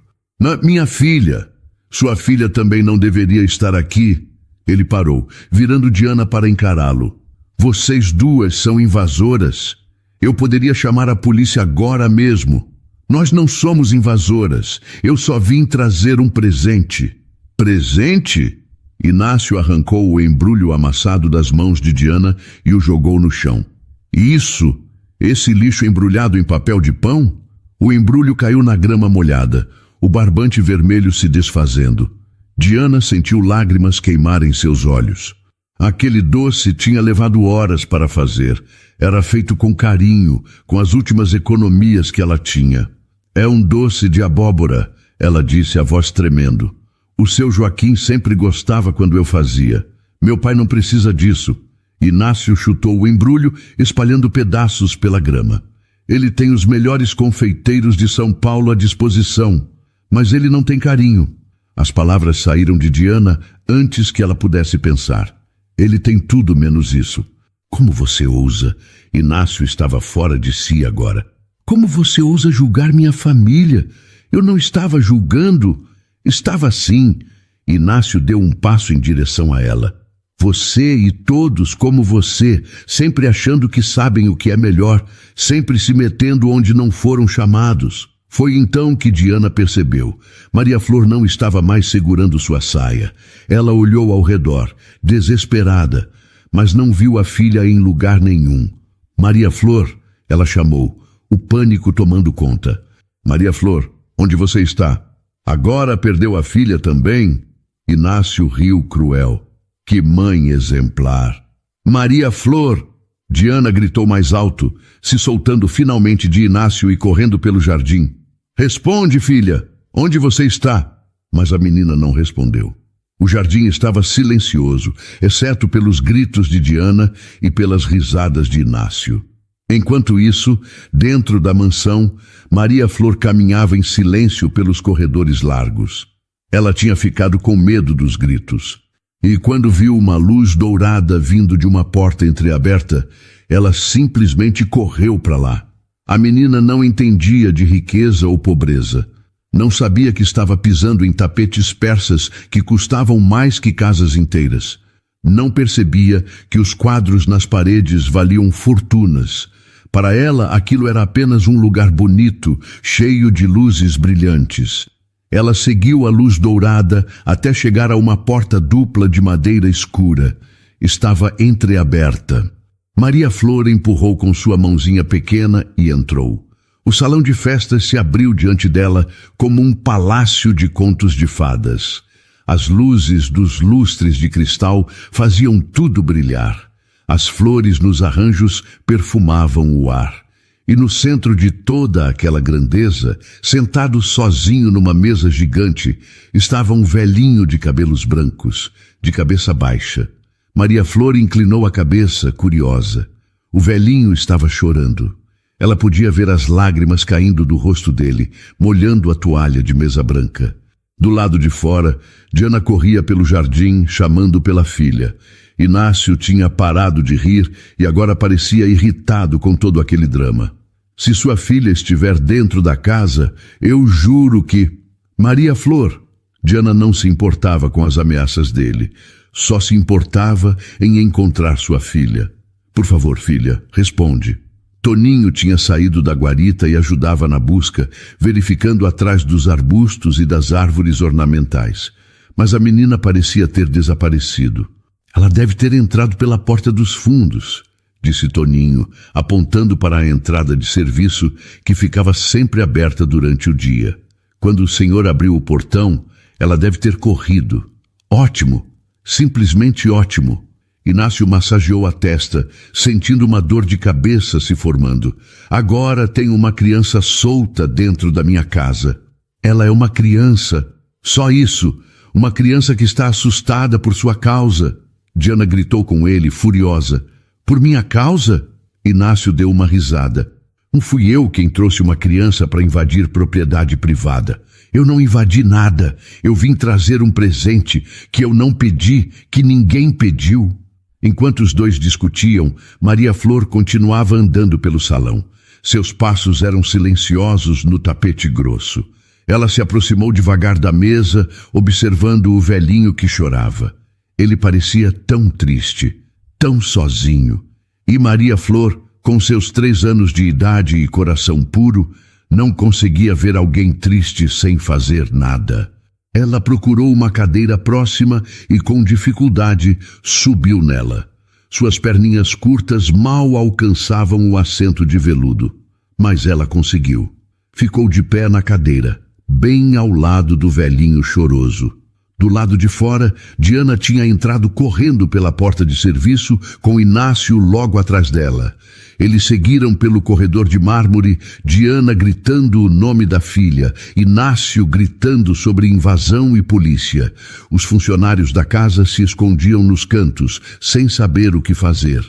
Speaker 1: Minha filha. Sua filha também não deveria estar aqui. Ele parou, virando Diana para encará-lo. Vocês duas são invasoras. Eu poderia chamar a polícia agora mesmo. Nós não somos invasoras. Eu só vim trazer um presente. Presente? Inácio arrancou o embrulho amassado das mãos de Diana e o jogou no chão. Isso? Esse lixo embrulhado em papel de pão? O embrulho caiu na grama molhada, o barbante vermelho se desfazendo. Diana sentiu lágrimas queimarem seus olhos. Aquele doce tinha levado horas para fazer. Era feito com carinho, com as últimas economias que ela tinha. É um doce de abóbora, ela disse, a voz tremendo. O seu Joaquim sempre gostava quando eu fazia. Meu pai não precisa disso. Inácio chutou o embrulho, espalhando pedaços pela grama. Ele tem os melhores confeiteiros de São Paulo à disposição, mas ele não tem carinho. As palavras saíram de Diana antes que ela pudesse pensar. Ele tem tudo menos isso. Como você ousa? Inácio estava fora de si agora. Como você ousa julgar minha família? Eu não estava julgando. Estava sim. Inácio deu um passo em direção a ela. Você e todos como você, sempre achando que sabem o que é melhor, sempre se metendo onde não foram chamados. Foi então que Diana percebeu. Maria Flor não estava mais segurando sua saia. Ela olhou ao redor, desesperada, mas não viu a filha em lugar nenhum. Maria Flor, ela chamou, o pânico tomando conta. Maria Flor, onde você está? Agora perdeu a filha também? Inácio riu cruel. Que mãe exemplar! Maria Flor! Diana gritou mais alto, se soltando finalmente de Inácio e correndo pelo jardim. Responde, filha! Onde você está? Mas a menina não respondeu. O jardim estava silencioso, exceto pelos gritos de Diana e pelas risadas de Inácio. Enquanto isso, dentro da mansão, Maria Flor caminhava em silêncio pelos corredores largos. Ela tinha ficado com medo dos gritos. E quando viu uma luz dourada vindo de uma porta entreaberta, ela simplesmente correu para lá. A menina não entendia de riqueza ou pobreza. Não sabia que estava pisando em tapetes persas que custavam mais que casas inteiras. Não percebia que os quadros nas paredes valiam fortunas. Para ela, aquilo era apenas um lugar bonito, cheio de luzes brilhantes. Ela seguiu a luz dourada até chegar a uma porta dupla de madeira escura. Estava entreaberta. Maria Flor empurrou com sua mãozinha pequena e entrou. O salão de festas se abriu diante dela como um palácio de contos de fadas. As luzes dos lustres de cristal faziam tudo brilhar. As flores nos arranjos perfumavam o ar. E no centro de toda aquela grandeza, sentado sozinho numa mesa gigante, estava um velhinho de cabelos brancos, de cabeça baixa. Maria Flor inclinou a cabeça, curiosa. O velhinho estava chorando. Ela podia ver as lágrimas caindo do rosto dele, molhando a toalha de mesa branca. Do lado de fora, Diana corria pelo jardim, chamando pela filha. Inácio tinha parado de rir e agora parecia irritado com todo aquele drama. Se sua filha estiver dentro da casa, eu juro que... Maria Flor! Diana não se importava com as ameaças dele. Só se importava em encontrar sua filha. Por favor, filha, responde. Toninho tinha saído da guarita e ajudava na busca, verificando atrás dos arbustos e das árvores ornamentais. Mas a menina parecia ter desaparecido. Ela deve ter entrado pela porta dos fundos, disse Toninho, apontando para a entrada de serviço que ficava sempre aberta durante o dia. Quando o senhor abriu o portão, ela deve ter corrido. Ótimo, simplesmente ótimo. Inácio massageou a testa, sentindo uma dor de cabeça se formando. Agora tenho uma criança solta dentro da minha casa. Ela é uma criança, só isso, uma criança que está assustada por sua causa. Diana gritou com ele, furiosa. Por minha causa? Inácio deu uma risada. Não fui eu quem trouxe uma criança para invadir propriedade privada. Eu não invadi nada. Eu vim trazer um presente que eu não pedi, que ninguém pediu. Enquanto os dois discutiam, Maria Flor continuava andando pelo salão. Seus passos eram silenciosos no tapete grosso. Ela se aproximou devagar da mesa, observando o velhinho que chorava. Ele parecia tão triste, tão sozinho. E Maria Flor, com seus 3 anos de idade e coração puro, não conseguia ver alguém triste sem fazer nada. Ela procurou uma cadeira próxima e, com dificuldade, subiu nela. Suas perninhas curtas mal alcançavam o assento de veludo. Mas ela conseguiu. Ficou de pé na cadeira, bem ao lado do velhinho choroso. Do lado de fora, Diana tinha entrado correndo pela porta de serviço, com Inácio logo atrás dela. Eles seguiram pelo corredor de mármore, Diana gritando o nome da filha, Inácio gritando sobre invasão e polícia. Os funcionários da casa se escondiam nos cantos, sem saber o que fazer.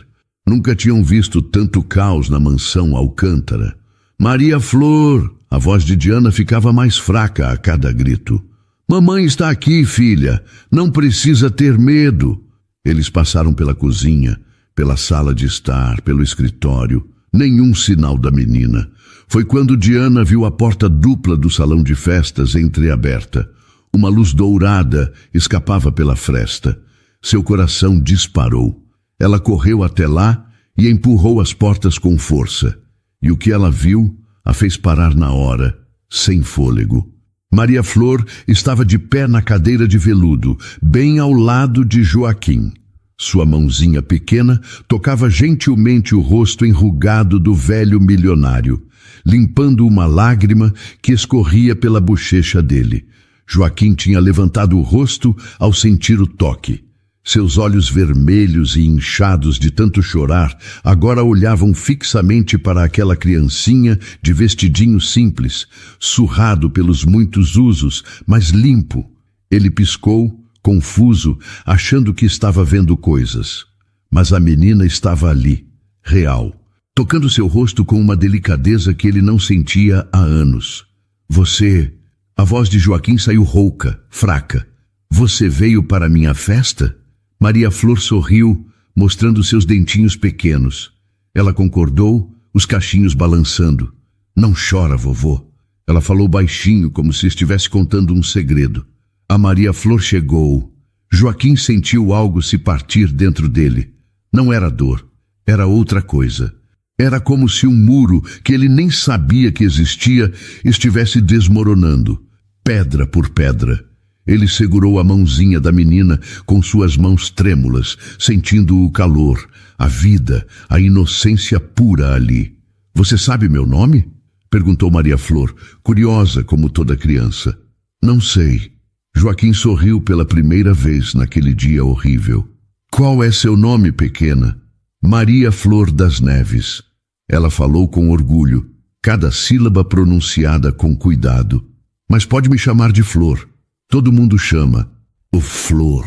Speaker 1: Nunca tinham visto tanto caos na mansão Alcântara. Maria Flor! A voz de Diana ficava mais fraca a cada grito. Mamãe está aqui, filha. Não precisa ter medo. Eles passaram pela cozinha, pela sala de estar, pelo escritório. Nenhum sinal da menina. Foi quando Diana viu a porta dupla do salão de festas entreaberta. Uma luz dourada escapava pela fresta. Seu coração disparou. Ela correu até lá e empurrou as portas com força. E o que ela viu a fez parar na hora, sem fôlego. Maria Flor estava de pé na cadeira de veludo, bem ao lado de Joaquim. Sua mãozinha pequena tocava gentilmente o rosto enrugado do velho milionário, limpando uma lágrima que escorria pela bochecha dele. Joaquim tinha levantado o rosto ao sentir o toque. Seus olhos vermelhos e inchados de tanto chorar agora olhavam fixamente para aquela criancinha de vestidinho simples, surrado pelos muitos usos, mas limpo. Ele piscou, confuso, achando que estava vendo coisas. Mas a menina estava ali, real, tocando seu rosto com uma delicadeza que ele não sentia há anos. Você... A voz de Joaquim saiu rouca, fraca. Você veio para minha festa? Maria Flor sorriu, mostrando seus dentinhos pequenos. Ela concordou, os cachinhos balançando. Não chora, vovô. Ela falou baixinho, como se estivesse contando um segredo. A Maria Flor chegou. Joaquim sentiu algo se partir dentro dele. Não era dor, era outra coisa. Era como se um muro, que ele nem sabia que existia, estivesse desmoronando, pedra por pedra. Ele segurou a mãozinha da menina com suas mãos trêmulas, sentindo o calor, a vida, a inocência pura ali. Você sabe meu nome? Perguntou Maria Flor, curiosa como toda criança. Não sei. Joaquim sorriu pela primeira vez naquele dia horrível. Qual é seu nome, pequena? Maria Flor das Neves. Ela falou com orgulho, cada sílaba pronunciada com cuidado. Mas pode me chamar de Flor. Todo mundo chama. O Flor.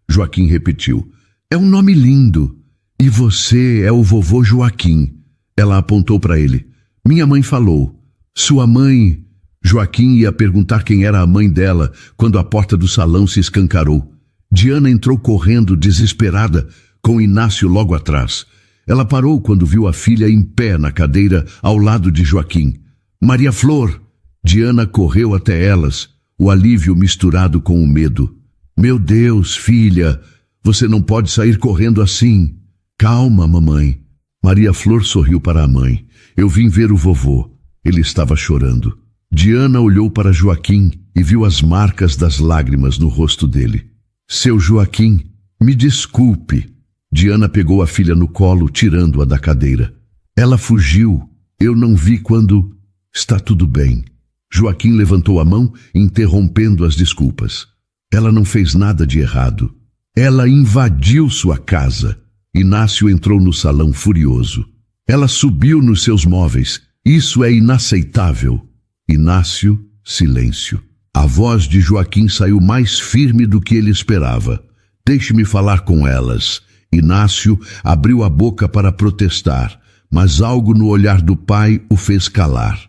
Speaker 1: Joaquim repetiu. É um nome lindo. E você é o vovô Joaquim. Ela apontou para ele. Minha mãe falou. Sua mãe... Joaquim ia perguntar quem era a mãe dela quando a porta do salão se escancarou. Diana entrou correndo, desesperada, com Inácio logo atrás. Ela parou quando viu a filha em pé na cadeira ao lado de Joaquim. Maria Flor! Diana correu até elas, o alívio misturado com o medo. Meu Deus, filha, você não pode sair correndo assim. Calma, mamãe. Maria Flor sorriu para a mãe. Eu vim ver o vovô. Ele estava chorando. Diana olhou para Joaquim e viu as marcas das lágrimas no rosto dele. Seu Joaquim, me desculpe. Diana pegou a filha no colo, tirando-a da cadeira. Ela fugiu. Eu não vi quando... Está tudo bem. Joaquim levantou a mão, interrompendo as desculpas. Ela não fez nada de errado. Ela invadiu sua casa. Inácio entrou no salão furioso. Ela subiu nos seus móveis. Isso é inaceitável. Inácio, silêncio. A voz de Joaquim saiu mais firme do que ele esperava. Deixe-me falar com elas. Inácio abriu a boca para protestar, mas algo no olhar do pai o fez calar.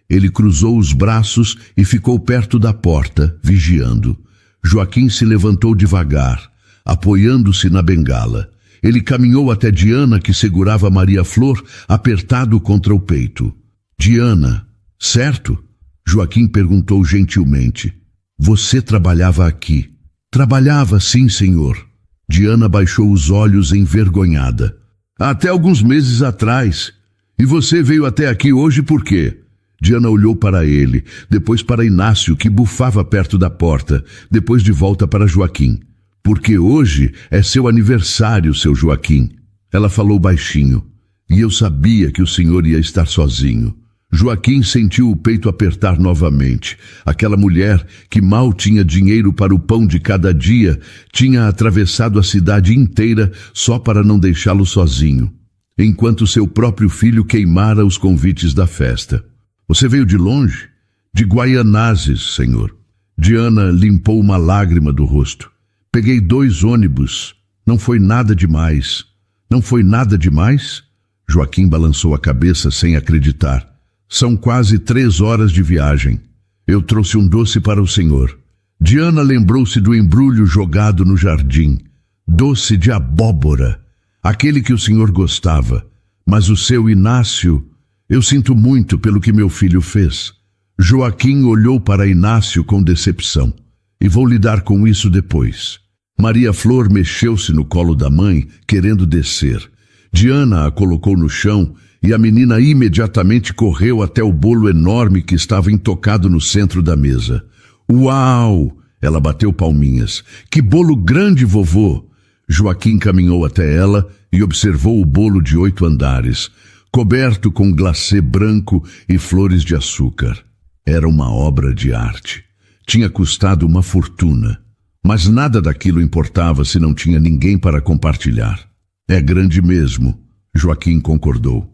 Speaker 1: Ele cruzou os braços e ficou perto da porta, vigiando. Joaquim se levantou devagar, apoiando-se na bengala. Ele caminhou até Diana, que segurava Maria Flor, apertado contra o peito. Diana, certo? Joaquim perguntou gentilmente. Você trabalhava aqui? Trabalhava, sim, senhor. Diana baixou os olhos envergonhada. Até alguns meses atrás. E você veio até aqui hoje por quê? Diana olhou para ele, depois para Inácio, que bufava perto da porta, depois de volta para Joaquim. Porque hoje é seu aniversário, seu Joaquim. Ela falou baixinho. E eu sabia que o senhor ia estar sozinho. Joaquim sentiu o peito apertar novamente. Aquela mulher, que mal tinha dinheiro para o pão de cada dia, tinha atravessado a cidade inteira só para não deixá-lo sozinho, enquanto seu próprio filho queimara os convites da festa. Você veio de longe? De Guaianazes, senhor. Diana limpou uma lágrima do rosto. Peguei 2 ônibus. Não foi nada demais. Não foi nada demais? Joaquim balançou a cabeça sem acreditar. São quase 3 horas de viagem. Eu trouxe um doce para o senhor. Diana lembrou-se do embrulho jogado no jardim. Doce de abóbora. Aquele que o senhor gostava. Mas o seu Inácio... Eu sinto muito pelo que meu filho fez. Joaquim olhou para Inácio com decepção. E vou lidar com isso depois. Maria Flor mexeu-se no colo da mãe, querendo descer. Diana a colocou no chão e a menina imediatamente correu até o bolo enorme que estava intocado no centro da mesa. Uau! Ela bateu palminhas. Que bolo grande, vovô! Joaquim caminhou até ela e observou o bolo de 8 andares, coberto com glacê branco e flores de açúcar. Era uma obra de arte. Tinha custado uma fortuna, mas nada daquilo importava se não tinha ninguém para compartilhar. É grande mesmo, Joaquim concordou.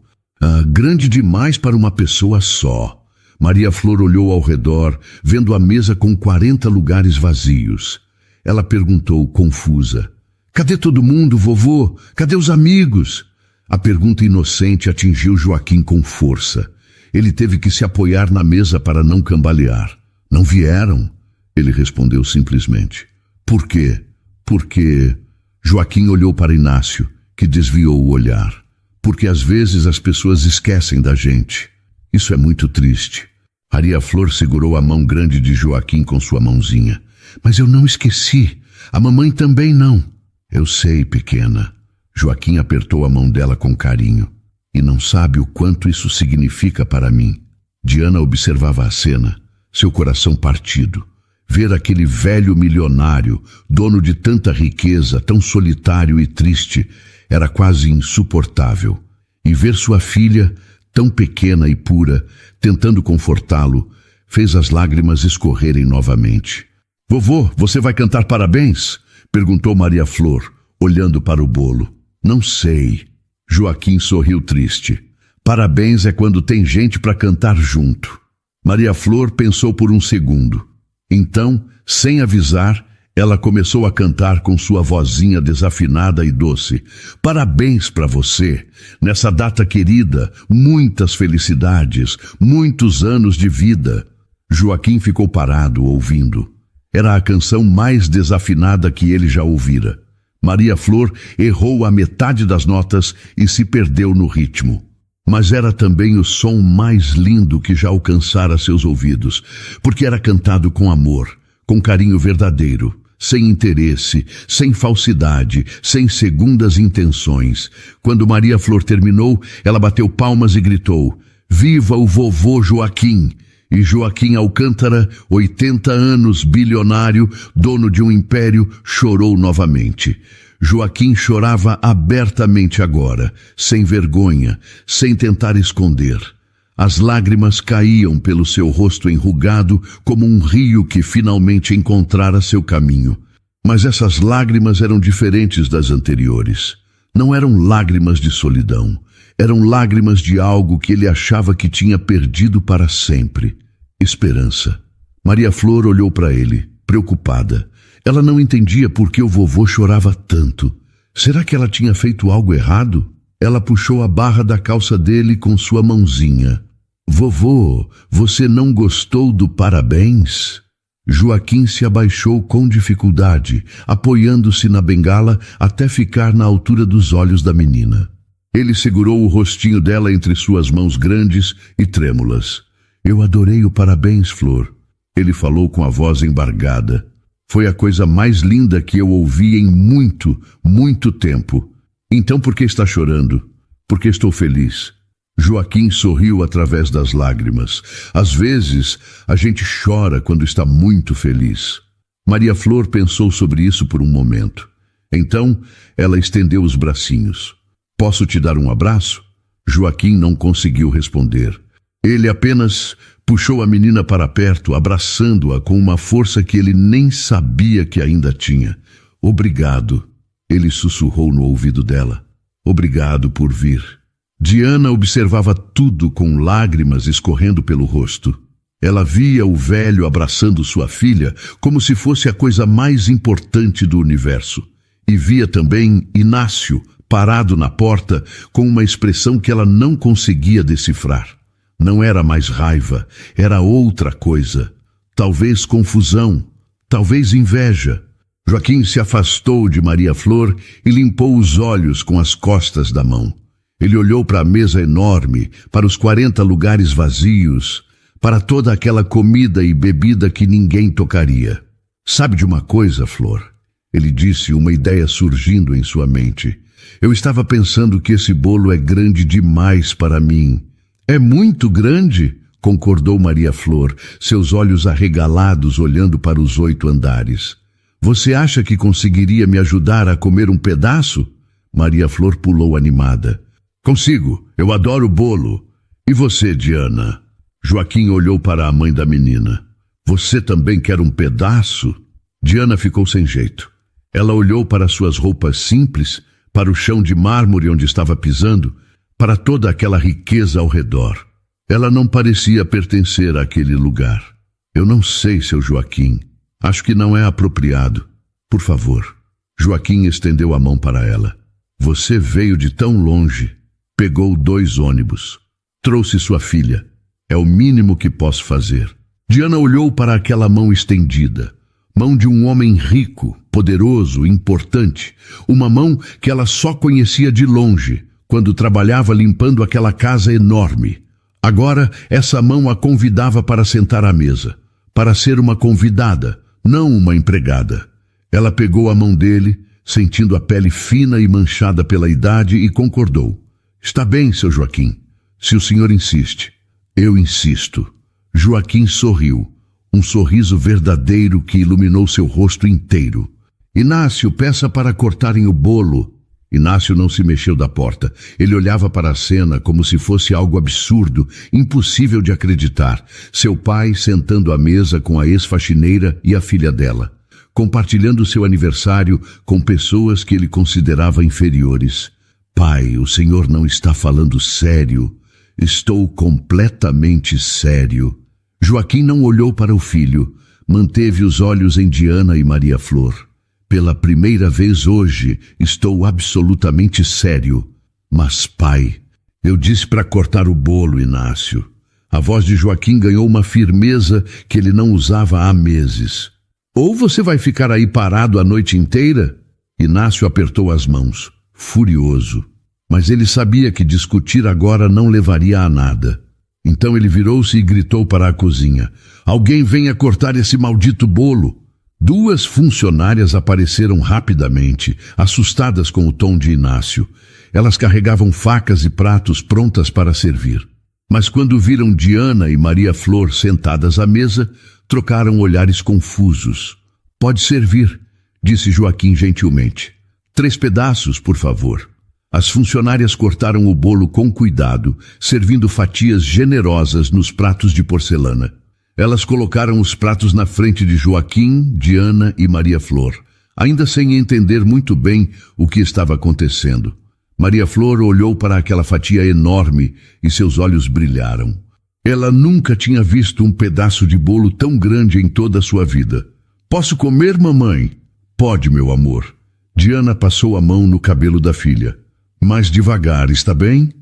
Speaker 1: Grande demais para uma pessoa só. Maria Flor olhou ao redor, vendo a mesa com 40 lugares vazios. Ela perguntou, confusa. Cadê todo mundo, vovô? Cadê os amigos? A pergunta inocente atingiu Joaquim com força. Ele teve que se apoiar na mesa para não cambalear. Não vieram? Ele respondeu simplesmente. Por quê? Porque... Joaquim olhou para Inácio, que desviou o olhar. Porque às vezes as pessoas esquecem da gente. Isso é muito triste. Maria Flor segurou a mão grande de Joaquim com sua mãozinha. Mas eu não esqueci. A mamãe também não. Eu sei, pequena. Joaquim apertou a mão dela com carinho. E não sabe o quanto isso significa para mim. Diana observava a cena, seu coração partido. Ver aquele velho milionário, dono de tanta riqueza, tão solitário e triste, era quase insuportável. E ver sua filha, tão pequena e pura, tentando confortá-lo, fez as lágrimas escorrerem novamente. Vovô, você vai cantar parabéns? Perguntou Maria Flor, olhando para o bolo. Não sei. Joaquim sorriu triste. Parabéns é quando tem gente para cantar junto. Maria Flor pensou por um segundo. Então, sem avisar, ela começou a cantar com sua vozinha desafinada e doce. Parabéns para você, nessa data querida, muitas felicidades, muitos anos de vida. Joaquim ficou parado, ouvindo. Era a canção mais desafinada que ele já ouvira. Maria Flor errou a metade das notas e se perdeu no ritmo. Mas era também o som mais lindo que já alcançara seus ouvidos, porque era cantado com amor, com carinho verdadeiro, sem interesse, sem falsidade, sem segundas intenções. Quando Maria Flor terminou, ela bateu palmas e gritou: "Viva o vovô Joaquim!" E Joaquim Alcântara, 80 anos, bilionário, dono de um império, chorou novamente. Joaquim chorava abertamente agora, sem vergonha, sem tentar esconder. As lágrimas caíam pelo seu rosto enrugado como um rio que finalmente encontrara seu caminho. Mas essas lágrimas eram diferentes das anteriores. Não eram lágrimas de solidão. Eram lágrimas de algo que ele achava que tinha perdido para sempre. Esperança. Maria Flor olhou para ele, preocupada. Ela não entendia por que o vovô chorava tanto. Será que ela tinha feito algo errado? Ela puxou a barra da calça dele com sua mãozinha. "Vovô, você não gostou do parabéns?" Joaquim se abaixou com dificuldade, apoiando-se na bengala até ficar na altura dos olhos da menina. Ele segurou o rostinho dela entre suas mãos grandes e trêmulas. "Eu adorei o parabéns, Flor." Ele falou com a voz embargada. "Foi a coisa mais linda que eu ouvi em muito, muito tempo." "Então por que está chorando?" "Porque estou feliz." Joaquim sorriu através das lágrimas. Às vezes, a gente chora quando está muito feliz. Maria Flor pensou sobre isso por um momento. Então, ela estendeu os bracinhos. "Posso te dar um abraço?" Joaquim não conseguiu responder. Ele apenas puxou a menina para perto, abraçando-a com uma força que ele nem sabia que ainda tinha. "Obrigado," ele sussurrou no ouvido dela. "Obrigado por vir." Diana observava tudo com lágrimas escorrendo pelo rosto. Ela via o velho abraçando sua filha como se fosse a coisa mais importante do universo. E via também Inácio parado na porta com uma expressão que ela não conseguia decifrar. Não era mais raiva, era outra coisa. Talvez confusão, talvez inveja. Joaquim se afastou de Maria Flor e limpou os olhos com as costas da mão. Ele olhou para a mesa enorme, para os 40 lugares vazios, para toda aquela comida e bebida que ninguém tocaria. "Sabe de uma coisa, Flor?" Ele disse, uma ideia surgindo em sua mente. "Eu estava pensando que esse bolo é grande demais para mim." "É muito grande?" concordou Maria Flor, seus olhos arregalados olhando para os 8 andares. "Você acha que conseguiria me ajudar a comer um pedaço?" Maria Flor pulou animada. "Consigo, eu adoro bolo. E você, Diana?" Joaquim olhou para a mãe da menina. "Você também quer um pedaço?" Diana ficou sem jeito. Ela olhou para suas roupas simples, para o chão de mármore onde estava pisando, para toda aquela riqueza ao redor. Ela não parecia pertencer àquele lugar. "Eu não sei, seu Joaquim. Acho que não é apropriado. Por favor." Joaquim estendeu a mão para ela. "Você veio de tão longe. Pegou 2 ônibus. Trouxe sua filha. É o mínimo que posso fazer." Diana olhou para aquela mão estendida. Mão de um homem rico, poderoso, importante. Uma mão que ela só conhecia de longe, quando trabalhava limpando aquela casa enorme. Agora, essa mão a convidava para sentar à mesa, para ser uma convidada, não uma empregada. Ela pegou a mão dele, sentindo a pele fina e manchada pela idade, e concordou. "Está bem, seu Joaquim. Se o senhor insiste." "Eu insisto." Joaquim sorriu, um sorriso verdadeiro que iluminou seu rosto inteiro. "Inácio, peça para cortarem o bolo." Inácio não se mexeu da porta. Ele olhava para a cena como se fosse algo absurdo, impossível de acreditar. Seu pai sentando à mesa com a ex-faxineira e a filha dela, compartilhando seu aniversário com pessoas que ele considerava inferiores. "Pai, o senhor não está falando sério?" Estou completamente sério. Joaquim não olhou para o filho, manteve os olhos em Diana e Maria Flor. Pela primeira vez hoje, estou absolutamente sério. Mas, pai, eu disse para cortar o bolo, Inácio. A voz de Joaquim ganhou uma firmeza que ele não usava há meses. Ou você vai ficar aí parado a noite inteira? Inácio apertou as mãos, furioso. Mas ele sabia que discutir agora não levaria a nada. Então ele virou-se e gritou para a cozinha. Alguém venha cortar esse maldito bolo. 2 funcionárias apareceram rapidamente, assustadas com o tom de Inácio. Elas carregavam facas e pratos prontas para servir. Mas quando viram Diana e Maria Flor sentadas à mesa, trocaram olhares confusos. Pode servir, disse Joaquim gentilmente. 3 pedaços, por favor. As funcionárias cortaram o bolo com cuidado, servindo fatias generosas nos pratos de porcelana. Elas colocaram os pratos na frente de Joaquim, Diana e Maria Flor, ainda sem entender muito bem o que estava acontecendo. Maria Flor olhou para aquela fatia enorme e seus olhos brilharam. Ela nunca tinha visto um pedaço de bolo tão grande em toda a sua vida. Posso comer, mamãe? Pode, meu amor. Diana passou a mão no cabelo da filha. Mais devagar, está bem?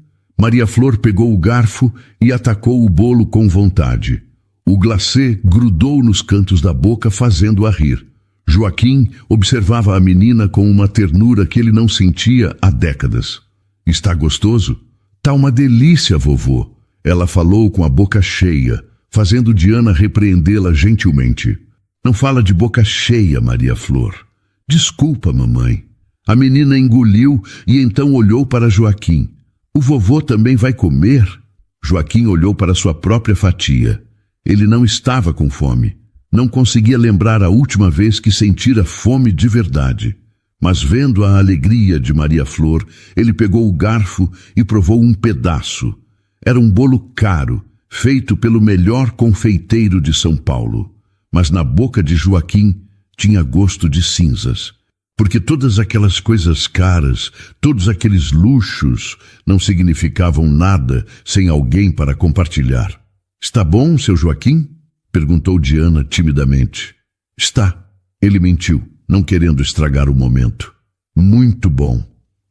Speaker 1: Maria Flor pegou o garfo e atacou o bolo com vontade. O glacê grudou nos cantos da boca, fazendo-a rir. Joaquim observava a menina com uma ternura que ele não sentia há décadas. Está gostoso? Tá uma delícia, vovô. Ela falou com a boca cheia, fazendo Diana repreendê-la gentilmente. Não fala de boca cheia, Maria Flor. Desculpa, mamãe. A menina engoliu e então olhou para Joaquim. O vovô também vai comer? Joaquim olhou para sua própria fatia. Ele não estava com fome. Não conseguia lembrar a última vez que sentira fome de verdade. Mas vendo a alegria de Maria Flor, ele pegou o garfo e provou um pedaço. Era um bolo caro, feito pelo melhor confeiteiro de São Paulo. Mas na boca de Joaquim tinha gosto de cinzas. Porque todas aquelas coisas caras, todos aqueles luxos, não significavam nada sem alguém para compartilhar. Está bom, seu Joaquim? Perguntou Diana timidamente. Está. Ele mentiu, não querendo estragar o momento. Muito bom.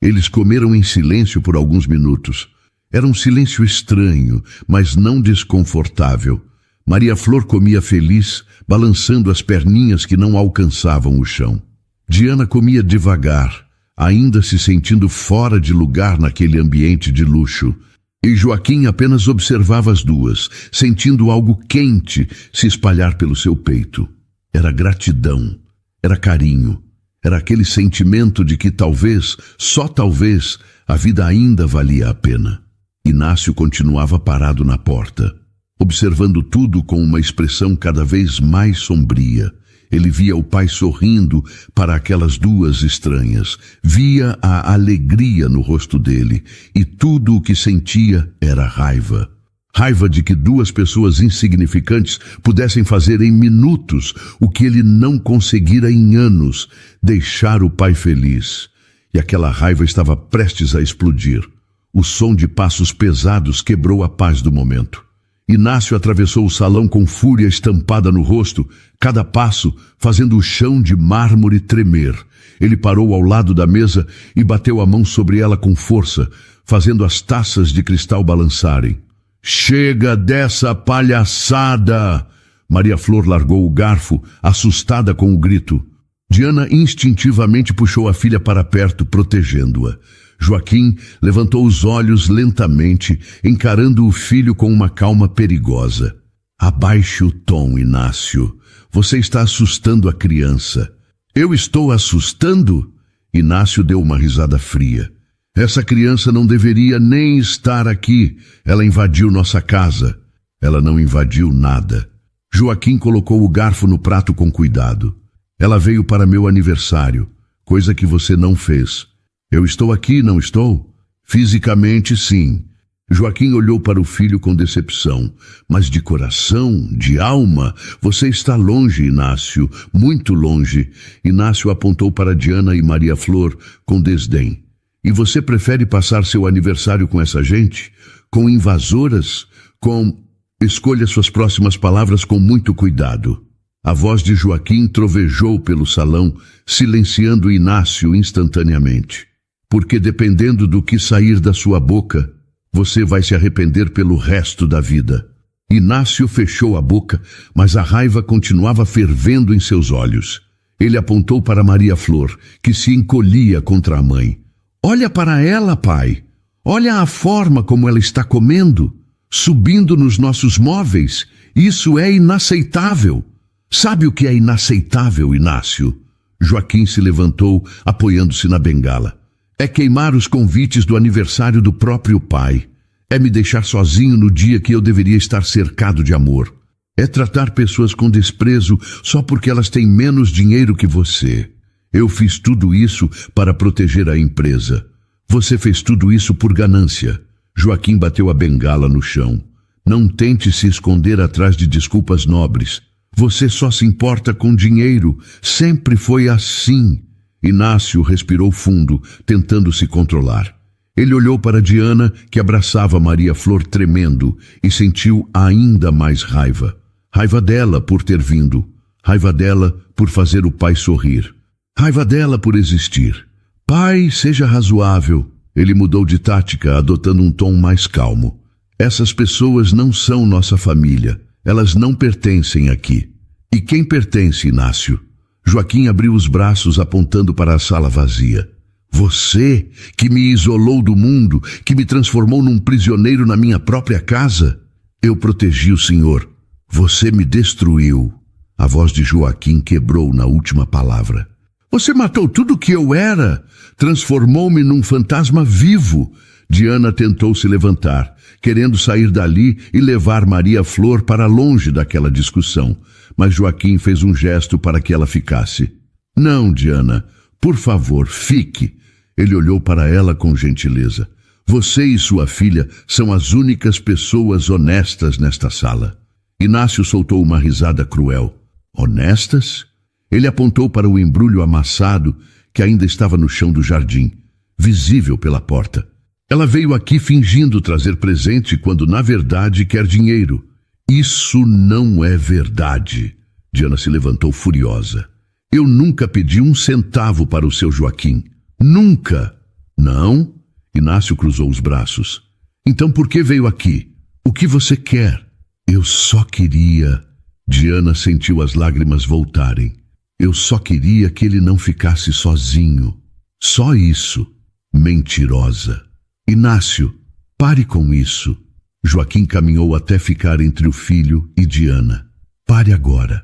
Speaker 1: Eles comeram em silêncio por alguns minutos. Era um silêncio estranho, mas não desconfortável. Maria Flor comia feliz, balançando as perninhas que não alcançavam o chão. Diana comia devagar, ainda se sentindo fora de lugar naquele ambiente de luxo. E Joaquim apenas observava as duas, sentindo algo quente se espalhar pelo seu peito. Era gratidão, era carinho, era aquele sentimento de que talvez, só talvez, a vida ainda valia a pena. Inácio continuava parado na porta, observando tudo com uma expressão cada vez mais sombria. Ele via o pai sorrindo para aquelas duas estranhas, via a alegria no rosto dele, e tudo o que sentia era raiva. Raiva de que 2 pessoas insignificantes pudessem fazer em minutos o que ele não conseguira em anos, deixar o pai feliz. E aquela raiva estava prestes a explodir. O som de passos pesados quebrou a paz do momento. Inácio atravessou o salão com fúria estampada no rosto, cada passo fazendo o chão de mármore tremer. Ele parou ao lado da mesa e bateu a mão sobre ela com força, fazendo as taças de cristal balançarem. Chega dessa palhaçada! Maria Flor largou o garfo, assustada com o grito. Diana instintivamente puxou a filha para perto, protegendo-a. Joaquim levantou os olhos lentamente, encarando o filho com uma calma perigosa. Abaixe o tom, Inácio. Você está assustando a criança. Eu estou assustando? Inácio deu uma risada fria. Essa criança não deveria nem estar aqui. Ela invadiu nossa casa. Ela não invadiu nada. Joaquim colocou o garfo no prato com cuidado. Ela veio para meu aniversário, coisa que você não fez. Eu estou aqui, não estou? Fisicamente, sim. Joaquim olhou para o filho com decepção. Mas de coração, de alma, você está longe, Inácio, muito longe. Inácio apontou para Diana e Maria Flor com desdém. E você prefere passar seu aniversário com essa gente? com invasoras, com... Escolha suas próximas palavras com muito cuidado. A voz de Joaquim trovejou pelo salão, silenciando Inácio instantaneamente. Porque dependendo do que sair da sua boca, você vai se arrepender pelo resto da vida. Inácio fechou a boca, mas a raiva continuava fervendo em seus olhos. Ele apontou para Maria Flor, que se encolhia contra a mãe. Olha para ela, pai. Olha a forma como ela está comendo, subindo nos nossos móveis. Isso é inaceitável. Sabe o que é inaceitável, Inácio? Joaquim se levantou, apoiando-se na bengala. É queimar os convites do aniversário do próprio pai. É me deixar sozinho no dia que eu deveria estar cercado de amor. É tratar pessoas com desprezo só porque elas têm menos dinheiro que você. Eu fiz tudo isso para proteger a empresa. Você fez tudo isso por ganância. Joaquim bateu a bengala no chão. Não tente se esconder atrás de desculpas nobres. Você só se importa com dinheiro. Sempre foi assim. Inácio respirou fundo, tentando se controlar. Ele olhou para Diana, que abraçava Maria Flor tremendo, e sentiu ainda mais raiva. Raiva dela por ter vindo. Raiva dela por fazer o pai sorrir. Raiva dela por existir. Pai, seja razoável. Ele mudou de tática, adotando um tom mais calmo. Essas pessoas não são nossa família. Elas não pertencem aqui. E quem pertence, Inácio? Joaquim abriu os braços apontando para a sala vazia. Você, que me isolou do mundo, que me transformou num prisioneiro na minha própria casa? Eu protegi o senhor. Você me destruiu. A voz de Joaquim quebrou na última palavra. Você matou tudo o que eu era. Transformou-me num fantasma vivo. Diana tentou se levantar, querendo sair dali e levar Maria Flor para longe daquela discussão. Mas Joaquim fez um gesto para que ela ficasse. Não, Diana, por favor, fique. Ele olhou para ela com gentileza. Você e sua filha são as únicas pessoas honestas nesta sala. Inácio soltou uma risada cruel. Honestas? Ele apontou para o embrulho amassado que ainda estava no chão do jardim, visível pela porta. Ela veio aqui fingindo trazer presente quando na verdade quer dinheiro. Isso não é verdade. Diana se levantou furiosa. Eu nunca pedi um centavo para o seu Joaquim. Nunca. Não? Inácio cruzou os braços. Então por que veio aqui? O que você quer? Eu só queria... Diana sentiu as lágrimas voltarem. Eu só queria que ele não ficasse sozinho. Só isso. Mentirosa. Inácio, pare com isso. Joaquim caminhou até ficar entre o filho e Diana. Pare agora.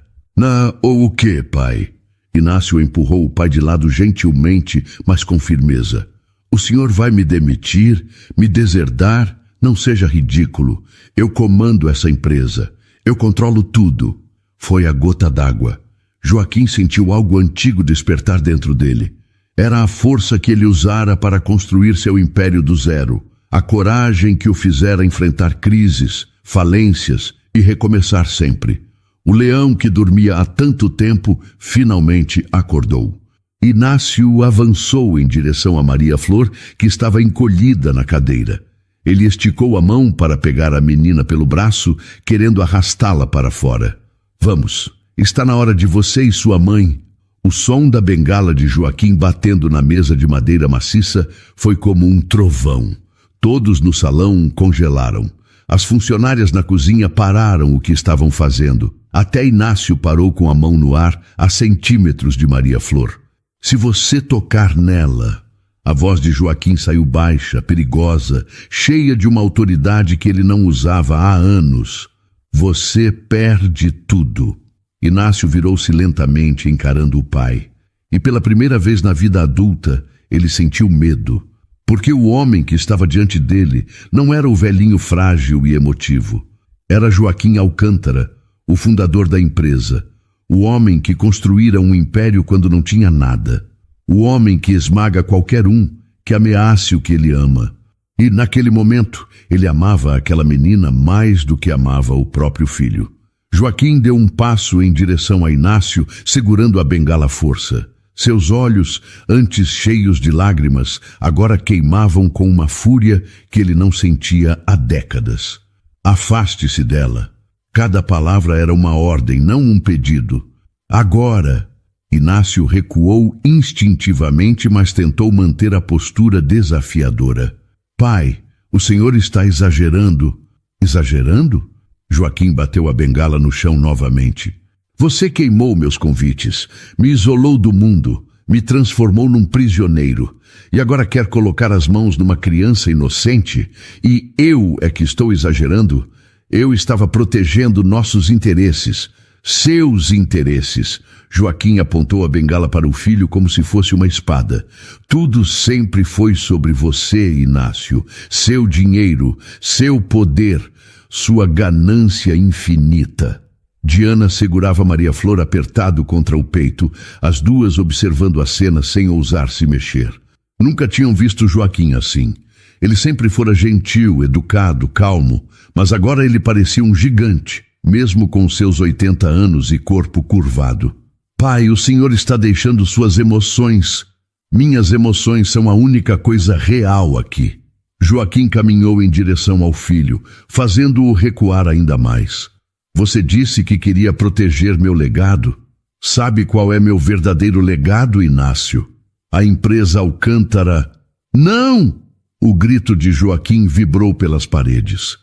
Speaker 1: Ou o quê, pai? Inácio empurrou o pai de lado gentilmente, mas com firmeza. O senhor vai me demitir? Me deserdar? Não seja ridículo. Eu comando essa empresa. Eu controlo tudo. Foi a gota d'água. Joaquim sentiu algo antigo despertar dentro dele. Era a força que ele usara para construir seu império do zero. A coragem que o fizera enfrentar crises, falências e recomeçar sempre. O leão que dormia há tanto tempo finalmente acordou. Inácio avançou em direção a Maria Flor, que estava encolhida na cadeira. Ele esticou a mão para pegar a menina pelo braço, querendo arrastá-la para fora. Vamos, está na hora de você e sua mãe. O som da bengala de Joaquim batendo na mesa de madeira maciça foi como um trovão. Todos no salão congelaram. As funcionárias na cozinha pararam o que estavam fazendo. Até Inácio parou com a mão no ar a centímetros de Maria Flor. Se você tocar nela... A voz de Joaquim saiu baixa, perigosa, cheia de uma autoridade que ele não usava há anos. Você perde tudo. Inácio virou-se lentamente encarando o pai. E pela primeira vez na vida adulta, ele sentiu medo. Porque o homem que estava diante dele não era o velhinho frágil e emotivo. Era Joaquim Alcântara, o fundador da empresa. O homem que construíra um império quando não tinha nada. O homem que esmaga qualquer um que ameace o que ele ama. E naquele momento, ele amava aquela menina mais do que amava o próprio filho. Joaquim deu um passo em direção a Inácio, segurando a bengala à força. Seus olhos, antes cheios de lágrimas, agora queimavam com uma fúria que ele não sentia há décadas. Afaste-se dela. Cada palavra era uma ordem, não um pedido. Agora! Inácio recuou instintivamente, mas tentou manter a postura desafiadora. Pai, o senhor está exagerando. Exagerando? Joaquim bateu a bengala no chão novamente. Você queimou meus convites, me isolou do mundo, me transformou num prisioneiro, e agora quer colocar as mãos numa criança inocente? E eu é que estou exagerando? Eu estava protegendo nossos interesses, seus interesses. Joaquim apontou a bengala para o filho como se fosse uma espada. Tudo sempre foi sobre você, Inácio. Seu dinheiro, seu poder, sua ganância infinita. Diana segurava Maria Flor apertado contra o peito, as duas observando a cena sem ousar se mexer. Nunca tinham visto Joaquim assim. Ele sempre fora gentil, educado, calmo, mas agora ele parecia um gigante, mesmo com seus 80 anos e corpo curvado. Pai, o senhor está deixando suas emoções. Minhas emoções são a única coisa real aqui. Joaquim caminhou em direção ao filho, fazendo-o recuar ainda mais. Você disse que queria proteger meu legado. Sabe qual é meu verdadeiro legado, Inácio? A empresa Alcântara... Não! O grito de Joaquim vibrou pelas paredes.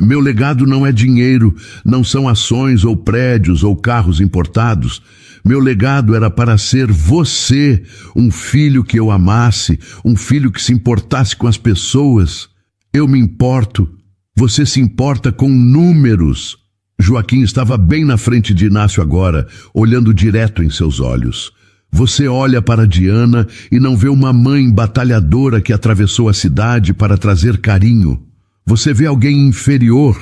Speaker 1: Meu legado não é dinheiro, não são ações ou prédios ou carros importados. Meu legado era para ser você, um filho que eu amasse, um filho que se importasse com as pessoas. Eu me importo. Você se importa com números. Joaquim estava bem na frente de Inácio agora, olhando direto em seus olhos. Você olha para Diana e não vê uma mãe batalhadora que atravessou a cidade para trazer carinho. Você vê alguém inferior.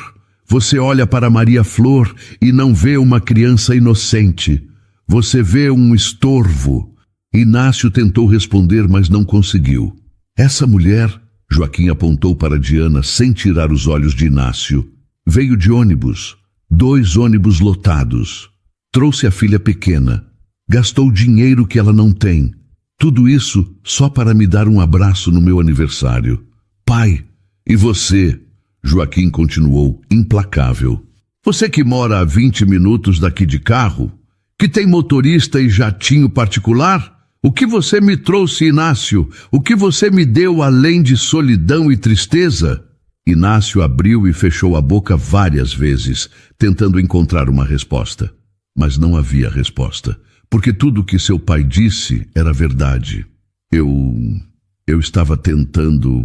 Speaker 1: Você olha para Maria Flor e não vê uma criança inocente. Você vê um estorvo. Inácio tentou responder, mas não conseguiu. Essa mulher, Joaquim apontou para Diana sem tirar os olhos de Inácio, veio de ônibus. 2 ônibus lotados. Trouxe a filha pequena. Gastou dinheiro que ela não tem. Tudo isso só para me dar um abraço no meu aniversário. Pai, e você? Joaquim continuou implacável. Você que mora a 20 minutos daqui de carro? Que tem motorista e jatinho particular? O que você me trouxe, Inácio? O que você me deu além de solidão e tristeza? Inácio abriu e fechou a boca várias vezes, tentando encontrar uma resposta. Mas não havia resposta, porque tudo o que seu pai disse era verdade. Eu estava tentando...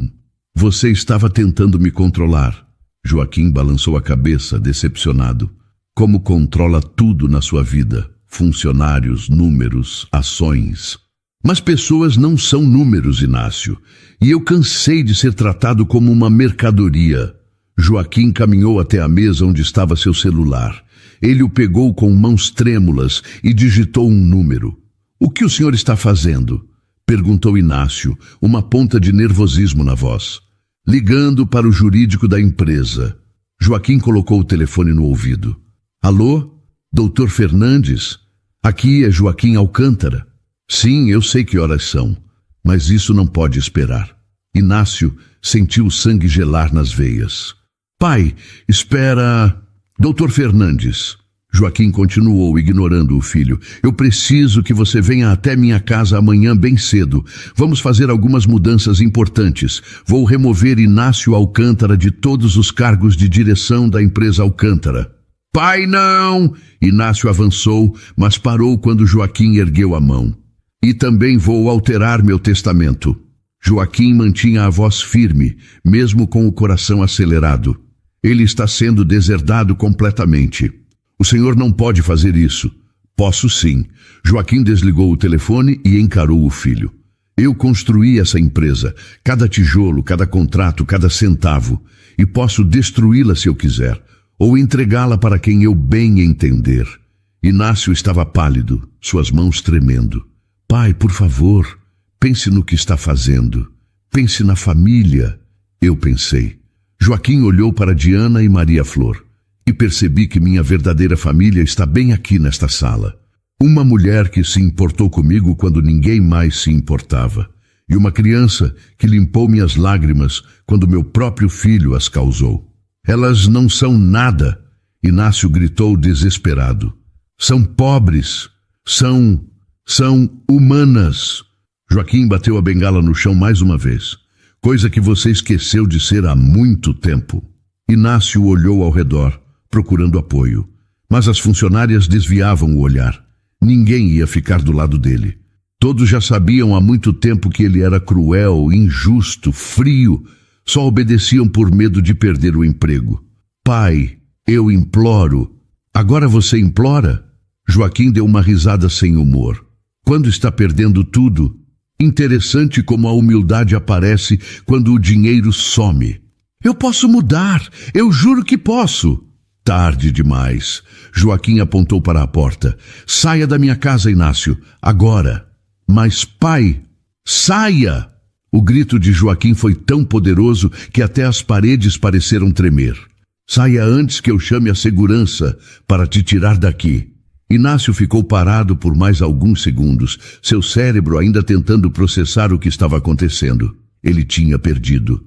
Speaker 1: Você estava tentando me controlar. Joaquim balançou a cabeça, decepcionado. Como controla tudo na sua vida? Funcionários, números, ações... Mas pessoas não são números, Inácio, e eu cansei de ser tratado como uma mercadoria. Joaquim caminhou até a mesa onde estava seu celular. Ele o pegou com mãos trêmulas e digitou um número. O que o senhor está fazendo? Perguntou Inácio, uma ponta de nervosismo na voz. Ligando para o jurídico da empresa. Joaquim colocou o telefone no ouvido. Alô? Doutor Fernandes? Aqui é Joaquim Alcântara. Sim, eu sei que horas são, mas isso não pode esperar. Inácio sentiu o sangue gelar nas veias. Pai, espera... Doutor Fernandes. Joaquim continuou, ignorando o filho. Eu preciso que você venha até minha casa amanhã bem cedo. Vamos fazer algumas mudanças importantes. Vou remover Inácio Alcântara de todos os cargos de direção da empresa Alcântara. Pai, não! Inácio avançou, mas parou quando Joaquim ergueu a mão. E também vou alterar meu testamento. Joaquim mantinha a voz firme, mesmo com o coração acelerado. Ele está sendo deserdado completamente. O senhor não pode fazer isso. Posso sim. Joaquim desligou o telefone e encarou o filho. Eu construí essa empresa, cada tijolo, cada contrato, cada centavo, e posso destruí-la se eu quiser, ou entregá-la para quem eu bem entender. Inácio estava pálido, suas mãos tremendo. Pai, por favor, pense no que está fazendo. Pense na família. Eu pensei. Joaquim olhou para Diana e Maria Flor e percebi que minha verdadeira família está bem aqui nesta sala. Uma mulher que se importou comigo quando ninguém mais se importava. E uma criança que limpou minhas lágrimas quando meu próprio filho as causou. Elas não são nada, Inácio gritou desesperado. São pobres, são humanas. Joaquim bateu a bengala no chão mais uma vez, coisa que você esqueceu de ser há muito tempo. Inácio olhou ao redor, procurando apoio, mas as funcionárias desviavam o olhar. Ninguém ia ficar do lado dele. Todos já sabiam há muito tempo que ele era cruel, injusto, frio, só obedeciam por medo de perder o emprego. Pai, eu imploro. Agora você implora? Joaquim deu uma risada sem humor. Quando está perdendo tudo, interessante como a humildade aparece quando o dinheiro some. Eu posso mudar, eu juro que posso. Tarde demais. Joaquim apontou para a porta. Saia da minha casa, Inácio, agora. Mas, pai, saia! O grito de Joaquim foi tão poderoso que até as paredes pareceram tremer. Saia antes que eu chame a segurança para te tirar daqui. Inácio ficou parado por mais alguns segundos, seu cérebro ainda tentando processar o que estava acontecendo. Ele tinha perdido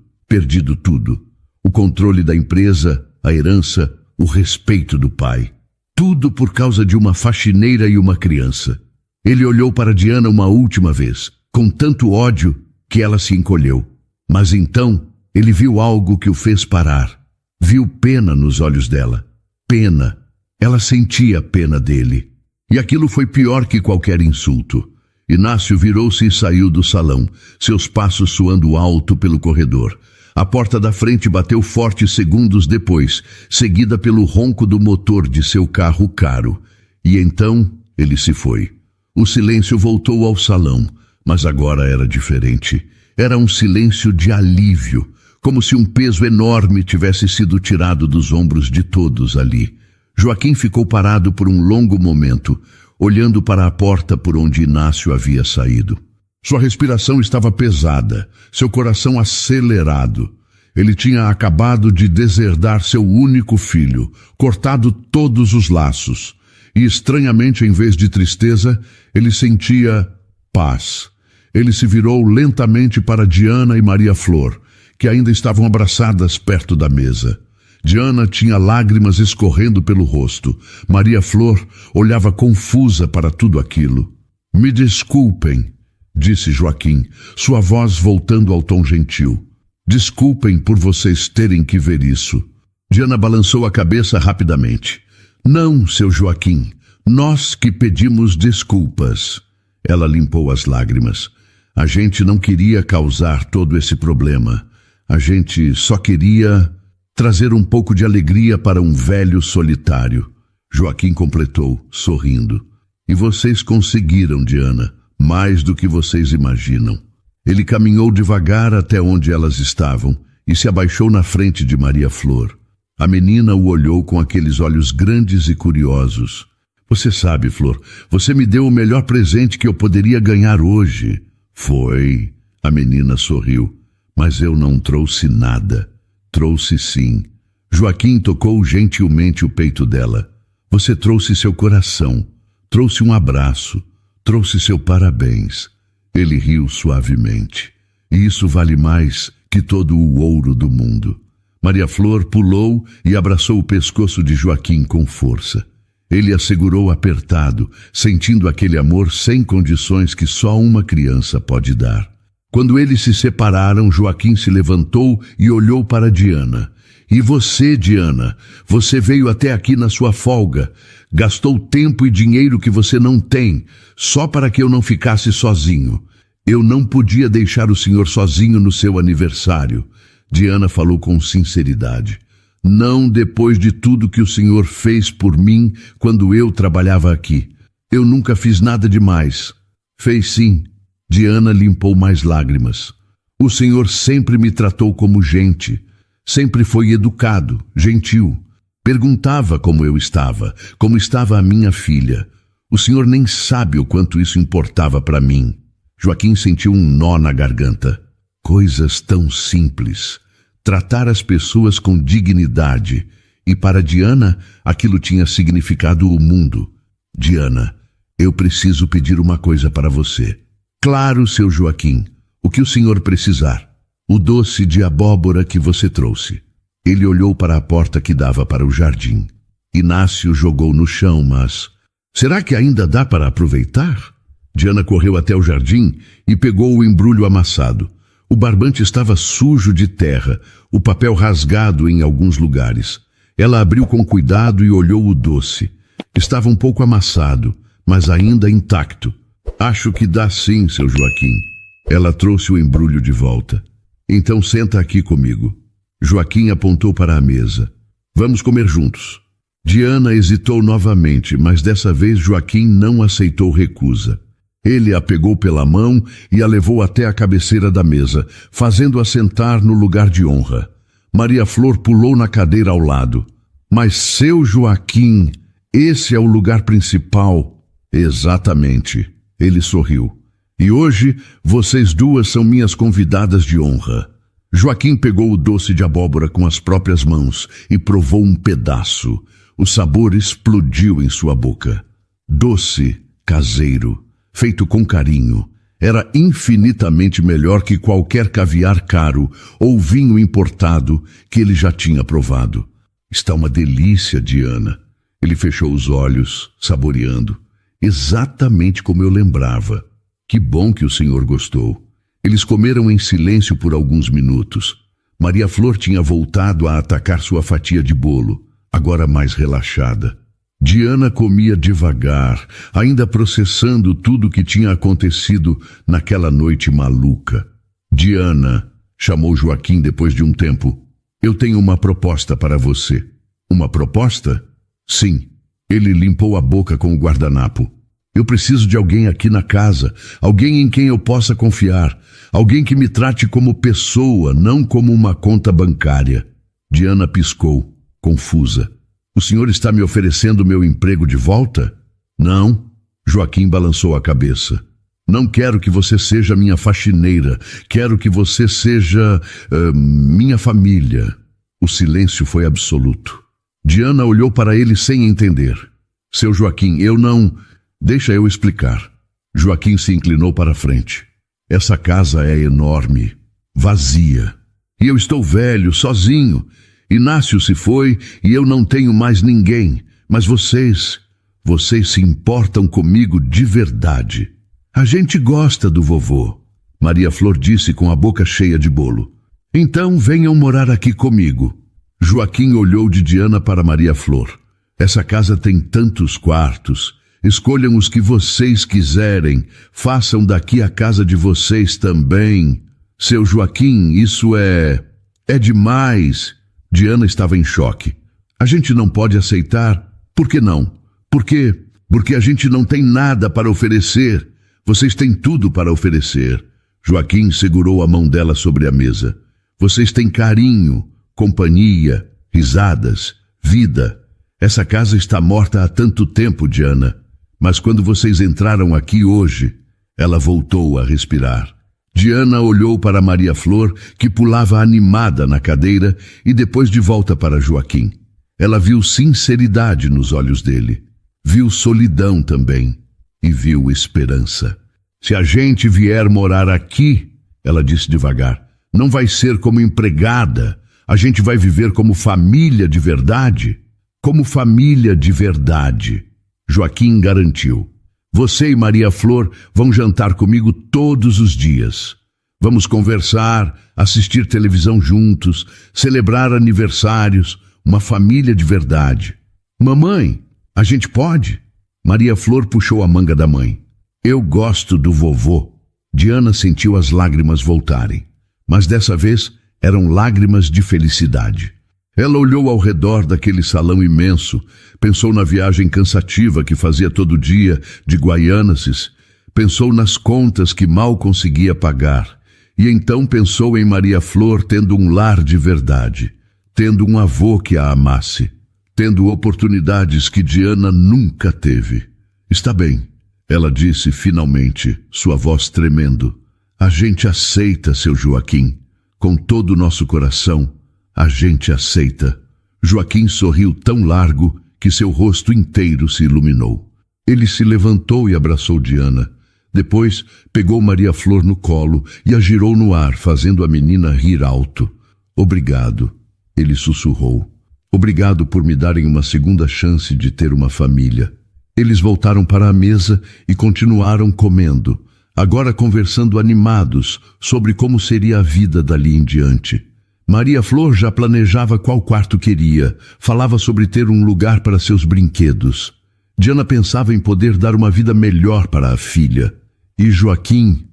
Speaker 1: tudo. O controle da empresa, a herança, o respeito do pai. Tudo por causa de uma faxineira e uma criança. Ele olhou para Diana uma última vez, com tanto ódio que ela se encolheu. Mas então ele viu algo que o fez parar. Viu pena nos olhos dela. Pena. Ela sentia pena dele. E aquilo foi pior que qualquer insulto. Inácio virou-se e saiu do salão, seus passos soando alto pelo corredor. A porta da frente bateu forte segundos depois, seguida pelo ronco do motor de seu carro caro. E então ele se foi. O silêncio voltou ao salão, mas agora era diferente. Era um silêncio de alívio, como se um peso enorme tivesse sido tirado dos ombros de todos ali. Joaquim ficou parado por um longo momento, olhando para a porta por onde Inácio havia saído. Sua respiração estava pesada, seu coração acelerado. Ele tinha acabado de deserdar seu único filho, cortado todos os laços. E estranhamente, em vez de tristeza, ele sentia paz. Ele se virou lentamente para Diana e Maria Flor, que ainda estavam abraçadas perto da mesa. Diana tinha lágrimas escorrendo pelo rosto. Maria Flor olhava confusa para tudo aquilo. Me desculpem, disse Joaquim, sua voz voltando ao tom gentil. Desculpem por vocês terem que ver isso. Diana balançou a cabeça rapidamente. Não, seu Joaquim, nós que pedimos desculpas. Ela limpou as lágrimas. A gente não queria causar todo esse problema. A gente só queria trazer um pouco de alegria para um velho solitário. Joaquim completou, sorrindo. E vocês conseguiram, Diana, mais do que vocês imaginam. Ele caminhou devagar até onde elas estavam e se abaixou na frente de Maria Flor. A menina o olhou com aqueles olhos grandes e curiosos. Você sabe, Flor, você me deu o melhor presente que eu poderia ganhar hoje. Foi. A menina sorriu. Mas eu não trouxe nada. Trouxe sim. Joaquim tocou gentilmente o peito dela. Você trouxe seu coração. Trouxe um abraço. Trouxe seu parabéns. Ele riu suavemente. E isso vale mais que todo o ouro do mundo. Maria Flor pulou e abraçou o pescoço de Joaquim com força. Ele a segurou apertado, sentindo aquele amor sem condições que só uma criança pode dar. Quando eles se separaram, Joaquim se levantou e olhou para Diana. E você, Diana, você veio até aqui na sua folga, gastou tempo e dinheiro que você não tem, só para que eu não ficasse sozinho. Eu não podia deixar o senhor sozinho no seu aniversário. Diana falou com sinceridade. Não depois de tudo que o senhor fez por mim quando eu trabalhava aqui. Eu nunca fiz nada demais. Fez sim. Diana limpou mais lágrimas. O senhor sempre me tratou como gente. Sempre foi educado, gentil. Perguntava como eu estava, como estava a minha filha. O senhor nem sabe o quanto isso importava para mim. Joaquim sentiu um nó na garganta. Coisas tão simples. Tratar as pessoas com dignidade. E para Diana, aquilo tinha significado o mundo. Diana, Eu preciso pedir uma coisa para você. Claro, seu Joaquim, o que o senhor precisar. O doce de abóbora que você trouxe. Ele olhou para a porta que dava para o jardim. Inácio jogou no chão, mas... Será que ainda dá para aproveitar? Diana correu até o jardim e pegou o embrulho amassado. O barbante estava sujo de terra, o papel rasgado em alguns lugares. Ela abriu com cuidado e olhou o doce. Estava um pouco amassado, mas ainda intacto. Acho que dá sim, seu Joaquim. Ela trouxe o embrulho de volta. Então senta aqui comigo. Joaquim apontou para a mesa. Vamos comer juntos. Diana hesitou novamente, mas dessa vez Joaquim não aceitou recusa. Ele a pegou pela mão e a levou até a cabeceira da mesa, fazendo-a sentar no lugar de honra. Maria Flor pulou na cadeira ao lado. Mas seu Joaquim, esse é o lugar principal. Exatamente. Ele sorriu. E hoje, vocês duas são minhas convidadas de honra. Joaquim pegou o doce de abóbora com as próprias mãos e provou um pedaço. O sabor explodiu em sua boca. Doce, caseiro, feito com carinho. Era infinitamente melhor que qualquer caviar caro ou vinho importado que ele já tinha provado. Está uma delícia, Diana. Ele fechou os olhos, saboreando. Exatamente como eu lembrava. Que bom que o senhor gostou. Eles comeram em silêncio por alguns minutos. Maria Flor tinha voltado a atacar sua fatia de bolo, agora mais relaxada. Diana comia devagar, ainda processando tudo o que tinha acontecido naquela noite maluca. Diana, chamou Joaquim depois de um tempo, eu tenho uma proposta para você. Uma proposta? Sim. Ele limpou a boca com o guardanapo. Eu preciso de alguém aqui na casa, alguém em quem eu possa confiar, alguém que me trate como pessoa, não como uma conta bancária. Diana piscou, confusa. O senhor está me oferecendo meu emprego de volta? Não. Joaquim balançou a cabeça. Não quero que você seja minha faxineira, quero que você seja minha família. O silêncio foi absoluto. Diana olhou para ele sem entender. Seu Joaquim, eu não... Deixa eu explicar. Joaquim se inclinou para a frente. Essa casa é enorme, vazia. E eu estou velho, sozinho. Inácio se foi e eu não tenho mais ninguém. Mas vocês se importam comigo de verdade. A gente gosta do vovô. Maria Flor disse com a boca cheia de bolo. Então venham morar aqui comigo. Joaquim olhou de Diana para Maria Flor. Essa casa tem tantos quartos. Escolham os que vocês quiserem. Façam daqui a casa de vocês também. Seu Joaquim, isso é demais. Diana estava em choque. A gente não pode aceitar. Por que não? Porque a gente não tem nada para oferecer. Vocês têm tudo para oferecer. Joaquim segurou a mão dela sobre a mesa. Vocês têm carinho, companhia, risadas, vida. Essa casa está morta há tanto tempo, Diana. Mas quando vocês entraram aqui hoje, ela voltou a respirar. Diana olhou para Maria Flor, que pulava animada na cadeira, e depois de volta para Joaquim. Ela viu sinceridade nos olhos dele. Viu solidão também. E viu esperança. Se a gente vier morar aqui, ela disse devagar, não vai ser como empregada. A gente vai viver como família de verdade. Como família de verdade. Joaquim garantiu. Você e Maria Flor vão jantar comigo todos os dias. Vamos conversar, assistir televisão juntos, celebrar aniversários, uma família de verdade. Mamãe, a gente pode? Maria Flor puxou a manga da mãe. Eu gosto do vovô. Diana sentiu as lágrimas voltarem, mas dessa vez eram lágrimas de felicidade. Ela olhou ao redor daquele salão imenso, pensou na viagem cansativa que fazia todo dia de Guaianazes, pensou nas contas que mal conseguia pagar, e então pensou em Maria Flor tendo um lar de verdade, tendo um avô que a amasse, tendo oportunidades que Diana nunca teve. Está bem, ela disse finalmente, sua voz tremendo. A gente aceita, seu Joaquim, com todo o nosso coração. A gente aceita. Joaquim sorriu tão largo que seu rosto inteiro se iluminou. Ele se levantou e abraçou Diana. Depois, pegou Maria Flor no colo e a girou no ar, fazendo a menina rir alto. Obrigado, ele sussurrou. Obrigado por me darem uma segunda chance de ter uma família. Eles voltaram para a mesa e continuaram comendo, agora conversando animados sobre como seria a vida dali em diante. Maria Flor já planejava qual quarto queria, falava sobre ter um lugar para seus brinquedos. Diana pensava em poder dar uma vida melhor para a filha. E Joaquim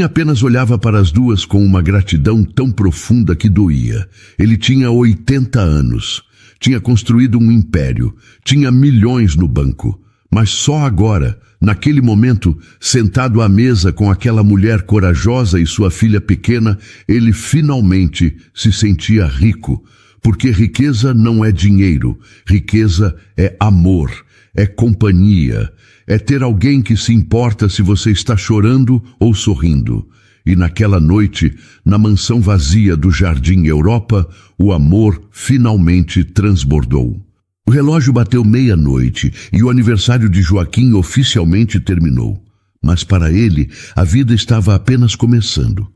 Speaker 1: apenas olhava para as duas com uma gratidão tão profunda que doía. Ele tinha 80 anos, tinha construído um império, tinha milhões no banco. Mas só agora, naquele momento, sentado à mesa com aquela mulher corajosa e sua filha pequena, ele finalmente se sentia rico. Porque riqueza não é dinheiro, riqueza é amor, é companhia, é ter alguém que se importa se você está chorando ou sorrindo. E naquela noite, na mansão vazia do Jardim Europa, o amor finalmente transbordou. O relógio bateu meia-noite e o aniversário de Joaquim oficialmente terminou. Mas para ele, a vida estava apenas começando.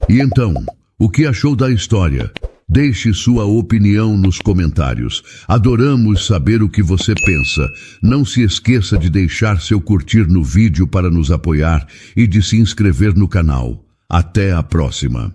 Speaker 1: E então, o que achou da história? Deixe sua opinião nos comentários. Adoramos saber o que você pensa. Não se esqueça de deixar seu curtir no vídeo para nos apoiar e de se inscrever no canal. Até a próxima!